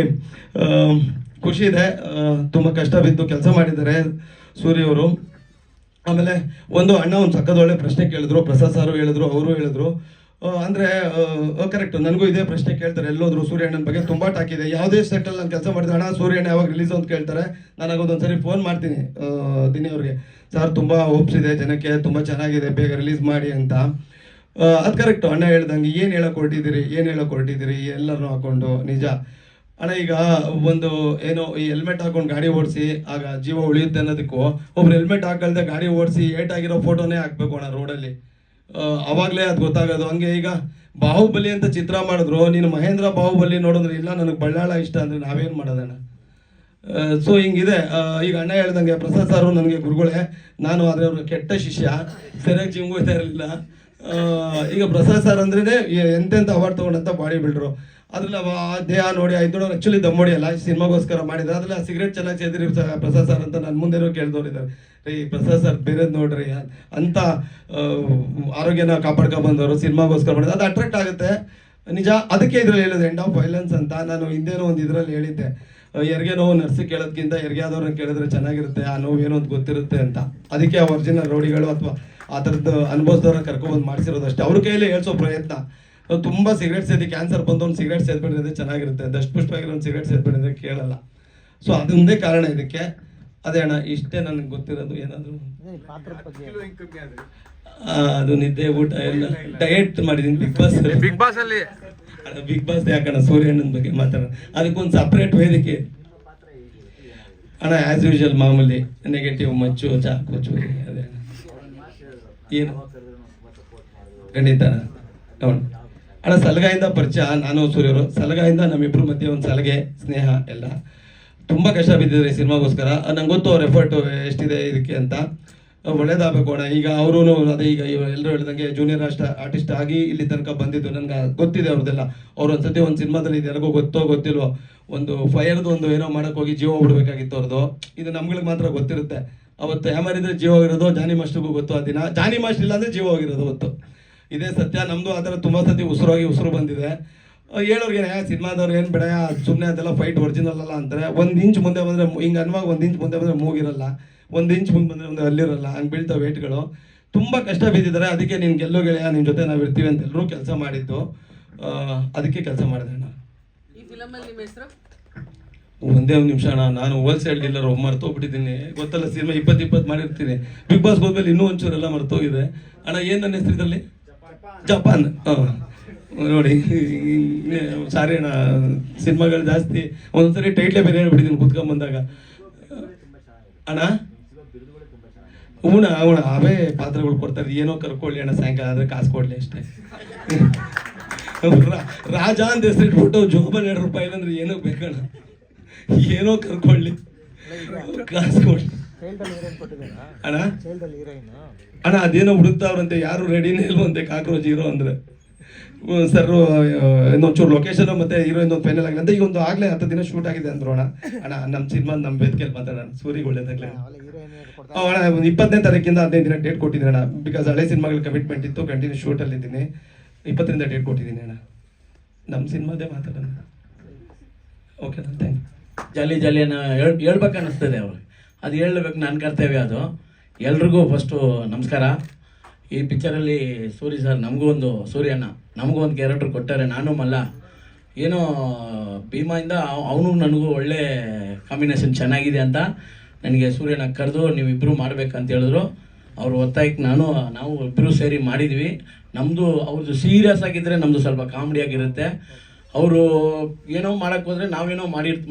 ಖುಷಿ ಇದೆ. ತುಂಬ ಕಷ್ಟ ಬಿದ್ದು ಕೆಲಸ ಮಾಡಿದ್ದಾರೆ ಸೂರ್ಯ ಅವರು. ಆಮೇಲೆ ಒಂದು ಅಣ್ಣ ಒಂದು ಸಕ್ಕದ ಒಳ್ಳೆ ಪ್ರಶ್ನೆ ಕೇಳಿದ್ರು, ಪ್ರಸಾದ್ ಸಾರು ಹೇಳಿದ್ರು, ಅವರು ಹೇಳಿದ್ರು. ಅಂದರೆ ಕರೆಕ್ಟ್, ನನಗೂ ಇದೇ ಪ್ರಶ್ನೆ ಕೇಳ್ತಾರೆ ಎಲ್ಲೋದ್ರು ಸೂರ್ಯಣ್ಣನ ಬಗ್ಗೆ. ತುಂಬ ಟಾಕ್ ಇದೆ, ಯಾವುದೇ ಸೆಟ್ಟಲ್ಲಿ ನಾನು ಕೆಲಸ ಮಾಡಿದ್ರೆ ಅಣ್ಣ ಸೂರ್ಯಣ್ಣ ಯಾವಾಗ ರಿಲೀಸ್ ಅಂತ ಕೇಳ್ತಾರೆ. ನಾನು ಆಗೋದೊಂದ್ಸರಿ ಫೋನ್ ಮಾಡ್ತೀನಿ ದಿನೇ ಅವ್ರಿಗೆ, ಸರ್ ತುಂಬ ಹೋಪ್ಸ್ ಇದೆ ಜನಕ್ಕೆ, ತುಂಬ ಚೆನ್ನಾಗಿದೆ, ಬೇಗ ರಿಲೀಸ್ ಮಾಡಿ ಅಂತ. ಅದು ಕರೆಕ್ಟು, ಅಣ್ಣ ಹೇಳ್ದಂಗೆ ಏನು ಹೇಳಕ್ಕೆ ಹೊರಟಿದ್ದೀರಿ ಎಲ್ಲರೂ ಹಾಕ್ಕೊಂಡು. ನಿಜ ಅಣ್ಣ, ಈಗ ಒಂದು ಏನೋ ಈ ಹೆಲ್ಮೆಟ್ ಹಾಕೊಂಡು ಗಾಡಿ ಓಡಿಸಿ ಆಗ ಜೀವ ಉಳಿಯುತ್ತೆ ಅನ್ನೋದಕ್ಕೂ, ಒಬ್ರು ಹೆಲ್ಮೆಟ್ ಹಾಕಲ್ದೆ ಗಾಡಿ ಓಡಿಸಿ ಏಟಾಗಿರೋ ಫೋಟೋನೇ ಹಾಕ್ಬೇಕು ಅಣ್ಣ ರೋಡಲ್ಲಿ, ಅವಾಗಲೇ ಅದು ಗೊತ್ತಾಗೋದು. ಹಂಗೆ ಈಗ ಬಾಹುಬಲಿ ಅಂತ ಚಿತ್ರ ಮಾಡಿದ್ರು, ನೀನು ಮಹೇಂದ್ರ ಬಾಹುಬಲಿ ನೋಡಿದ್ರೆ ಇಲ್ಲ ನನಗೆ ಬಳ್ಳಾಳ ಇಷ್ಟ ಅಂದರೆ ನಾವೇನು ಮಾಡೋದಣ್ಣ. ಸೊ ಹಿಂಗಿದೆ. ಈಗ ಅಣ್ಣ ಹೇಳ್ದಂಗೆ ಪ್ರಸಾದ್ ಸಾರು ನನಗೆ ಗುರುಗಳೇ, ನಾನು ಆದರೆ ಅವ್ರ ಕೆಟ್ಟ ಶಿಷ್ಯ, ಸರಿಯಾಗಿ ಜಿಮ್ಗೆ ಹೋಗ್ತಾ ಇರಲಿಲ್ಲ. ಈಗ ಪ್ರಸಾದ್ ಸರ್ ಅಂದ್ರೇ ಎಂತೆಂಥ ಅವಾರ್ಡ್ ತೊಗೊಂಡಂಥ ಬಾಡಿ ಬಿಲ್ಡ್ರು. ಅದ್ರಲ್ಲಿ ದೇಹ ನೋಡಿ ಐದು ಆ್ಯಕ್ಚುಲಿ ದಮ್ಮೋಡಿ ಅಲ್ಲ, ಸಿನಿಮಾಗೋಸ್ಕರ ಮಾಡಿದ್ರೆ. ಅದ್ರಲ್ಲಿ ಸಿಗರೇಟ್ ಚೆನ್ನಾಗಿ ಸೇದಿರಿ ಪ್ರಸಾದ್ ಸರ್ ಅಂತ ನನ್ನ ಮುಂದೆನೂ ಕೇಳ್ದವ್ರಿದ್ದಾರೆ. ರೀ ಪ್ರಸಾದ್ ಸರ್ ಬೇರೆದು ನೋಡ್ರಿ ಅಂತ ಆರೋಗ್ಯನ ಕಾಪಾಡ್ಕೊಂಡ್ಬಂದವರು ಸಿನಿಮಾಗೋಸ್ಕರ ಮಾಡಿದ್ರೆ ಅದು ಅಟ್ರಾಕ್ಟ್ ಆಗುತ್ತೆ. ನಿಜ, ಅದಕ್ಕೆ ಇದ್ರಲ್ಲಿ ಹೇಳಿದೆ ಎಂಡ್ ಆಫ್ ವೈಲೆನ್ಸ್ ಅಂತ. ನಾನು ಹಿಂದೇನೋ ಒಂದು ಇದರಲ್ಲಿ ಹೇಳಿದ್ದೆ, ಹೆರಿಗೆ ನೋವು ನರ್ಸಿಗೆ ಕೇಳೋದಕ್ಕಿಂತ ಹೆರಿಗೆ ಆದವ್ರನ್ನ ಕೇಳಿದ್ರೆ ಚೆನ್ನಾಗಿರುತ್ತೆ, ಆ ನೋವು ಏನೋ ಅಂತ ಗೊತ್ತಿರುತ್ತೆ ಅಂತ. ಅದಕ್ಕೆ ಆ ಒರಿಜಿನಲ್ ರೌಡಿಗಳು ಅಥವಾ ಆ ಥರದ್ದು ಅನುಭವಿಸಿದವ್ರನ್ನ ಕರ್ಕೊಬಂದು ಮಾಡಿಸಿರೋದು ಅಷ್ಟೇ. ಅವ್ರ ಕೈಯಲ್ಲಿ ಹೇಳ್ಸೋ ಪ್ರಯತ್ನ. ತುಂಬ ಸಿಗರೇಟ್ ಸೇದಿ ಕ್ಯಾನ್ಸರ್ ಬಂದವ್ನು ಸಿಗರೇಟ್ ಸೇದ್ಬಿಟ್ಟಿದ್ರೆ ಚೆನ್ನಾಗಿರುತ್ತೆ, ದಷ್ಟಪುಷ್ಟವಾಗಿರೋ ಒಂದು ಸಿಗರೇಟ್ ಸೇದ್ಬಿಟ್ಟಿದ್ರೆ ಕೇಳಲ್ಲ. ಸೊ ಅದೊಂದೇ ಕಾರಣ ಇದಕ್ಕೆ. ಅದೇ ಅಣ್ಣ, ಇಷ್ಟೇ ನನಗೆ ಗೊತ್ತಿರೋದು. ಏನಾದರೂ ಅದು ನಿದ್ದೆ ಊಟ ಎಲ್ಲ ಡಯಟ್ ಮಾಡಿದ್ದೀನಿ ಬಿಗ್ ಬಾಸ್ ಅಲ್ಲಿ. ಬಿಗ್ ಬಾಸ್ ಯಾಕಣ್ಣ ಸೂರ್ಯಣ್ಣನ ಬಗ್ಗೆ ಮಾತಾಡೋಣ, ಅದಕ್ಕೊಂದು ಸಪ್ರೇಟ್ ವೇದಿಕೆ ಅಣ್ಣ. ಆ್ಯಸ್ ಯೂಶುವಲ್ ಮಾಮೂಲಿ ನೆಗೆಟಿವ್ ಮಚ್ಚು ಚಾಕು ಚೂರಿ ಅದೇ ಏನು ಖಂಡಿತ ಅವನು ಅಣ್ಣ. ಸಲಗಾಯಿಂದ ಪರಿಚಯ, ನಾನು ಸೂರ್ಯವರು ಸಲಗಾಯಿಂದ ನಮ್ಮಿಬ್ಬರ ಮಧ್ಯೆ ಒಂದು ಸಲಗೆ ಸ್ನೇಹ ಎಲ್ಲ. ತುಂಬ ಕಷ್ಟ ಬಿದ್ದಿದ್ದಾರೆ ಈ ಸಿನಿಮಾಗೋಸ್ಕರ. ನಂಗೆ ಗೊತ್ತು ಅವ್ರ ಎಫರ್ಟ್ ಎಷ್ಟಿದೆ ಇದಕ್ಕೆ ಅಂತ. ಒಳ್ಳೇದಾಗಬೇಕು ಅಣ್ಣ. ಈಗ ಅವರು ಅದೇ ಈಗ ಎಲ್ಲರೂ ಹೇಳ್ದಂಗೆ ಜೂನಿಯರ್ ಆರ್ಟಿಸ್ಟ್ ಆಗಿ ಇಲ್ಲಿ ತನಕ ಬಂದಿದ್ದು ನನಗೆ ಗೊತ್ತಿದೆ ಅವ್ರದ್ದೆಲ್ಲ. ಅವ್ರು ಒಂದ್ಸತಿ ಒಂದು ಸಿನಿಮಾದಲ್ಲಿ ಇದು ಯಾರಿಗೋ ಗೊತ್ತೋ ಗೊತ್ತಿಲ್ವೋ ಒಂದು ಫೈರ್ದು ಒಂದು ಏನೋ ಮಾಡೋಕ್ಕೆ ಹೋಗಿ ಜೀವ ಬಿಡ್ಬೇಕಾಗಿತ್ತು ಅವ್ರದ್ದು. ಇದು ನಮ್ಗಳಿಗೆ ಮಾತ್ರ ಗೊತ್ತಿರುತ್ತೆ. ಅವತ್ತು ಯಾಮಾರಿದ್ರೆ ಜೀವ ಹೋಗಿರೋದು ಜಾನಿ ಮಾಸ್ಟ್ರಿಗೂ ಗೊತ್ತು. ಆ ದಿನ ಜಾನಿ ಮಾಸ್ಟರ್ ಇಲ್ಲ ಅಂದರೆ ಜೀವ ಹೋಗಿರೋದು ಅವತ್ತು. ಇದೇ ಸತ್ಯ. ನಮ್ಮದು ಆ ಥರ ತುಂಬ ಸತಿ ಉಸಿರು ಬಂದಿದೆ. ಹೇಳೋರಿಗೆ ಸಿನಿಮಾದವ್ರು ಏನು ಬೇಡ ಸುಮ್ಮನೆ ಅದೆಲ್ಲ ಫೈಟ್ ಒರಿಜಿನಲ್ ಅಲ್ಲ ಅಂತಾರೆ. ಒಂದು ಇಂಚ್ ಮುಂದೆ ಬಂದರೆ ಹಿಂಗೆ ಅನ್ನುವಾಗ ಒಂದು ಇಂಚ್ ಮುಂದೆ ಬಂದರೆ ಮೂಗಿರಲ್ಲ, ಒಂದು ಇಂಚ್ ಮುಂದೆ ಬಂದರೆ ಒಂದು ಅಲ್ಲಿರಲ್ಲ, ಹಂಗೆ ಬೀಳ್ತಾವೆ ವೇಟ್ಗಳು. ತುಂಬ ಕಷ್ಟ ಬಿದ್ದಿದ್ದಾರೆ. ಅದಕ್ಕೆ ನೀನು ಗೆಲ್ಲೋ ಗೆಳೆಯ ನಿನ್ನ ಜೊತೆ ನಾವು ಇರ್ತೀವಿ ಅಂತ ಎಲ್ಲರೂ ಕೆಲಸ ಮಾಡಿದ್ದು. ಅದಕ್ಕೆ ಕೆಲಸ ಮಾಡಿದೆ ಅಣ್ಣ. ಈ ಫಿಲಮಲ್ಲಿ ನಿಮ್ಮ ಹೆಸರು ಒಂದೇ ಒಂದು ನಿಮಿಷ ಅಣ್ಣ, ನಾನು ಹೋಲ್ಸೇಲ್ ಡೀಲರ್ ಮರ್ತೋಗ್ಬಿಟ್ಟಿದ್ದೀನಿ. ಗೊತ್ತಲ್ಲ, ಸಿನಿಮಾ 20 ಮಾಡಿರ್ತೀನಿ. ಬಿಗ್ ಬಾಸ್ ಹೋದ್ಮೇಲೆ ಇನ್ನೂ ಒಂಚೂರೆಲ್ಲ ಮರ್ತೋಗಿದೆ ಅಣ್ಣ. ಏನು ನನ್ನ ಹೆಸರು ಇದರಲ್ಲಿ? ಜಪಾನ್. ನೋಡಿ ಸಾರಿ ಅಣ್ಣ, ಸಿನಿಮಾಗಳು ಜಾಸ್ತಿ ಒಂದೊಂದ್ಸರಿ ಟೈಟ್ಲೇ ಬೇರೆ ಹೇಳ್ಬಿಟ್ಟಿದ್ದೀನಿ ಕೂತ್ಕೊಂಡ್ಬಂದಾಗ ಅಣ್ಣ. ಹೂಣ ಅವೇ ಪಾತ್ರಗಳು ಕೊಡ್ತಾರೆ. ಏನೋ ಕರ್ಕೊಳ್ಳಿ ಅಣ್ಣ, ಸಾಯಂಕಾಲ ಆದರೆ ಕಾಸು ಕೊಡಲಿ ಅಷ್ಟೇ. ರಾಜ ಅಂತ ಹೆಸರಿಟ್ಬಿಟ್ಟು ಜೋಬಲ್ಲಿ ₹2 ಅಂದ್ರೆ ಏನೋ ಬೇಕಣ್ಣ, ಏನೋ ಕರ್ಕೊಳ್ಳಿ ಕಾಸು ಕೊಡ್ಲಿ ಅಣ್ಣ. ಅಣ್ಣ ಅದೇನೋ ಹುಡುಕ್ತಾವ್ರಂತೆ, ಯಾರು ರೆಡಿನೇ ಇಲ್ವಂತೆ ಕಾಕ್ರೋಚ್ ಹೀರೋ ಅಂದ್ರೆ. ಸರ್ ಇನ್ನೊಂಚೂರು ಲೊಕೇಶನ್ ಮತ್ತೆ ಹೀರೋಯಿನ್ ಒಂದು ಫೈನಲ್ ಆಗಿದೆ ಅಂತ. ಈಗ ಒಂದು ಆಗಲೇ 10 ದಿನ ಶೂಟ್ ಆಗಿದೆ ಅಂದ್ರು ಅಣ್ಣ. ಅಣ್ಣ ನಮ್ಮ ಸಿನಿಮಾ ನಮ್ಮ ವೇದಿಕೆಯಲ್ಲಿ ಮಾತಾಡೋಣ, ಸೂರಿಗೆ ಒಳ್ಳೇದಾಗಲಿ ಅಣ್ಣ. 20ನೇ ತಾರೀಕಿಂದ 15 ದಿನ ಡೇಟ್ ಕೊಟ್ಟಿದ್ದೀನಿ ಅಣ್ಣ. ಬಿಕಾಸ್ ಹಳೆ ಸಿನಿಮಾಗಳ ಕಮಿಟ್ಮೆಂಟ್ ಇತ್ತು, ಕಂಟಿನ್ಯೂ ಶೂಟಲ್ಲಿ ಇದ್ದೀನಿ. 20ರಿಂದ ಡೇಟ್ ಕೊಟ್ಟಿದ್ದೀನಿ ಅಣ್ಣ. ನಮ್ಮ ಸಿನಿಮಾದೇ ಮಾತಾಡೋಣ. ಓಕೆ ಅಣ್ಣ, ಥ್ಯಾಂಕ್ ಯು. ಜಾಲಿಯನ್ನು ಹೇಳ್ಬೇಕು ಅನ್ನಿಸ್ತದೆ ಅವ್ರಿಗೆ, ಅದು ಹೇಳಬೇಕು, ನನ್ನ ಕರ್ತವ್ಯ ಅದು. ಎಲ್ರಿಗೂ ಫಸ್ಟು ನಮಸ್ಕಾರ. ಈ ಪಿಕ್ಚರಲ್ಲಿ ಸೂರಿ ಸರ್ ಸೂರ್ಯಣ್ಣ ನಮಗೂ ಒಂದು ಕ್ಯಾರೆಕ್ಟರ್ ಕೊಟ್ಟಾರೆ. ನಾನು ಮಲ್ಲ ಏನೋ ಭೀಮಾಯಿಂದ ಅವನು ನನಗೂ ಒಳ್ಳೆ ಕಾಂಬಿನೇಷನ್ ಚೆನ್ನಾಗಿದೆ ಅಂತ ನನಗೆ ಸೂರ್ಯಣ್ಣ ಕರೆದು ನೀವಿಬ್ಬರು ಮಾಡ್ಬೇಕಂತ ಹೇಳಿದ್ರು. ಅವ್ರ ಒತ್ತಾಯಕ್ಕೆ ನಾವು ಇಬ್ಬರು ಸೇರಿ ಮಾಡಿದ್ವಿ. ನಮ್ಮದು ಅವ್ರದ್ದು ಸೀರಿಯಸ್ ಆಗಿದ್ದರೆ ನಮ್ಮದು ಸ್ವಲ್ಪ ಕಾಮಿಡಿಯಾಗಿರುತ್ತೆ. ಅವರು ಏನೋ ಮಾಡೋಕ್ಕೆ ಹೋದರೆ ನಾವೇನೋ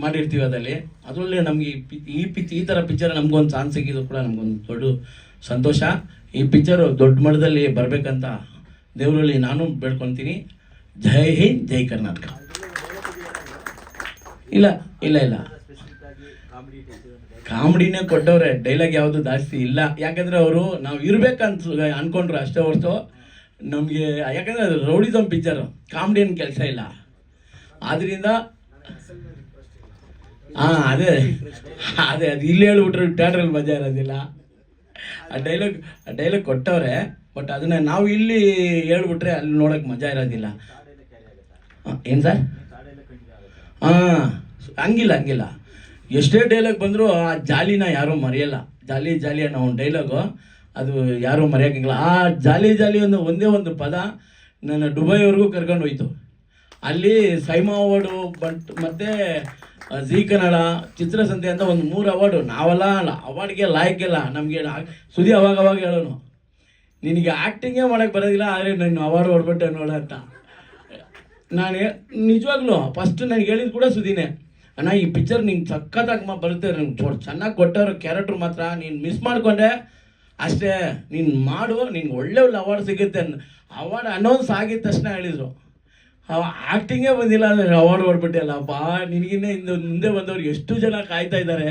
ಮಾಡಿರ್ತೀವಿ ಅದರಲ್ಲಿ ನಮಗೆ ಈ ಥರ ಪಿಕ್ಚರ್ ನಮಗೊಂದು ಚಾನ್ಸ್ ಸಿಕ್ಕಿದ್ದು ಕೂಡ ನಮಗೊಂದು ದೊಡ್ಡ ಸಂತೋಷ. ಈ ಪಿಕ್ಚರು ದೊಡ್ಡ ಮಟ್ಟದಲ್ಲಿ ಬರಬೇಕಂತ ದೇವರಲ್ಲಿ ನಾನು ಬೇಡ್ಕೊತೀನಿ. ಜೈ ಹಿಂದ್, ಜೈ ಕರ್ನಾಟಕ. ಇಲ್ಲ ಇಲ್ಲ ಇಲ್ಲ ಕಾಮಿಡಿನೇ ಕೊಟ್ಟವ್ರೆ, ಡೈಲಾಗ್ ಯಾವುದು ಜಾಸ್ತಿ ಇಲ್ಲ. ಯಾಕಂದರೆ ಅವರು ನಾವು ಇರಬೇಕಂತ ಅಂದ್ಕೊಂಡ್ರು ಅಷ್ಟೇ ಹೊರತು ನಮಗೆ, ಯಾಕಂದರೆ ಅದು ರೌಡಿಸಮ್ ಪಿಕ್ಚರು, ಕಾಮಿಡಿ ಏನು ಕೆಲಸ ಇಲ್ಲ. ಆದ್ದರಿಂದ ಅದೇ ಅದೇ ಅದು ಇಲ್ಲಿ ಹೇಳ್ಬಿಟ್ರೆ ಥಿಯೇಟ್ರಲ್ಲಿ ಮಜಾ ಇರೋದಿಲ್ಲ. ಆ ಡೈಲಾಗ್ ಕೊಟ್ಟವ್ರೆ, ಬಟ್ ಅದನ್ನ ನಾವು ಇಲ್ಲಿ ಹೇಳ್ಬಿಟ್ರೆ ಅಲ್ಲಿ ನೋಡೋಕೆ ಮಜಾ ಇರೋದಿಲ್ಲ. ಏನು ಸರ್? ಹಂಗಿಲ್ಲ ಎಷ್ಟೇ ಡೈಲಾಗ್ ಬಂದರೂ ಆ ಜಾಲಿನ ಯಾರೂ ಮರೆಯಲ್ಲ. ಜಾಲಿ ಅನ್ನೋ ಒಂದು ಡೈಲಾಗು ಅದು ಯಾರೂ ಮರೆಯೋಕ್ಕಾಗಲ್ಲ. ಆ ಜಾಲಿ ಒಂದೇ ಒಂದು ಪದ ನನ್ನ ದುಬೈವರೆಗೂ ಕರ್ಕೊಂಡು ಹೋಯ್ತು. ಅಲ್ಲಿ ಸೈಮಾ ಅವಾರ್ಡು ಮತ್ತು ಜೀ ಕನ್ನಡ ಚಿತ್ರಸಂತೆ ಅಂತ ಒಂದು 3 ಅವಾರ್ಡು. ನಾವೆಲ್ಲ ಅವಾರ್ಡ್ಗೆ ಲಾಯಕ್ಕಿಲ್ಲ. ನಮಗೆ ಸುದಿ ಅವಾಗ ಹೇಳೋನು, ನಿನಗೆ ಆ್ಯಕ್ಟಿಂಗೇ ಮಾಡೋಕ್ಕೆ ಬರೋದಿಲ್ಲ, ಆದರೆ ನಾನು ಅವಾರ್ಡ್ ಹೊಡ್ಬಿಟ್ಟೆ ನೋಡ ಅಂತ. ನಾನು ನಿಜವಾಗ್ಲೂ ಫಸ್ಟ್ ನನಗೆ ಹೇಳಿದ್ದು ಕೂಡ ಸುದಿನೇ, ಅಣ್ಣ ಈ ಪಿಕ್ಚರ್ ನಿಂಗೆ ಸಖತ್ತಾಗಿ ಬರುತ್ತೆ, ನಂಗೆ ಚೆನ್ನಾಗಿ ಕೊಟ್ಟವ್ರ ಕ್ಯಾರೆಕ್ಟ್ರ್ ಮಾತ್ರ ನೀನು ಮಿಸ್ ಮಾಡಿಕೊಂಡೆ ಅಷ್ಟೇ, ನೀನು ಮಾಡು, ನಿಂಗೆ ಒಳ್ಳೆ ಅವಾರ್ಡ್ ಸಿಗುತ್ತೆ. ಅವಾರ್ಡ್ ಅನೌನ್ಸ್ ಆಗಿದ ತಕ್ಷಣ ಹೇಳಿದರು, ಆ್ಯಕ್ಟಿಂಗೇ ಬಂದಿಲ್ಲ ಅಂದರೆ ಅವಾರ್ಡ್ ಹೊಡ್ಬಿಟ್ಟೆ ಅಲ್ಲ ಬಾ, ನಿನಗಿನ್ನೇ ಮುಂದೆ ಬಂದವ್ರು ಎಷ್ಟು ಜನ ಕಾಯ್ತಾ ಇದ್ದಾರೆ,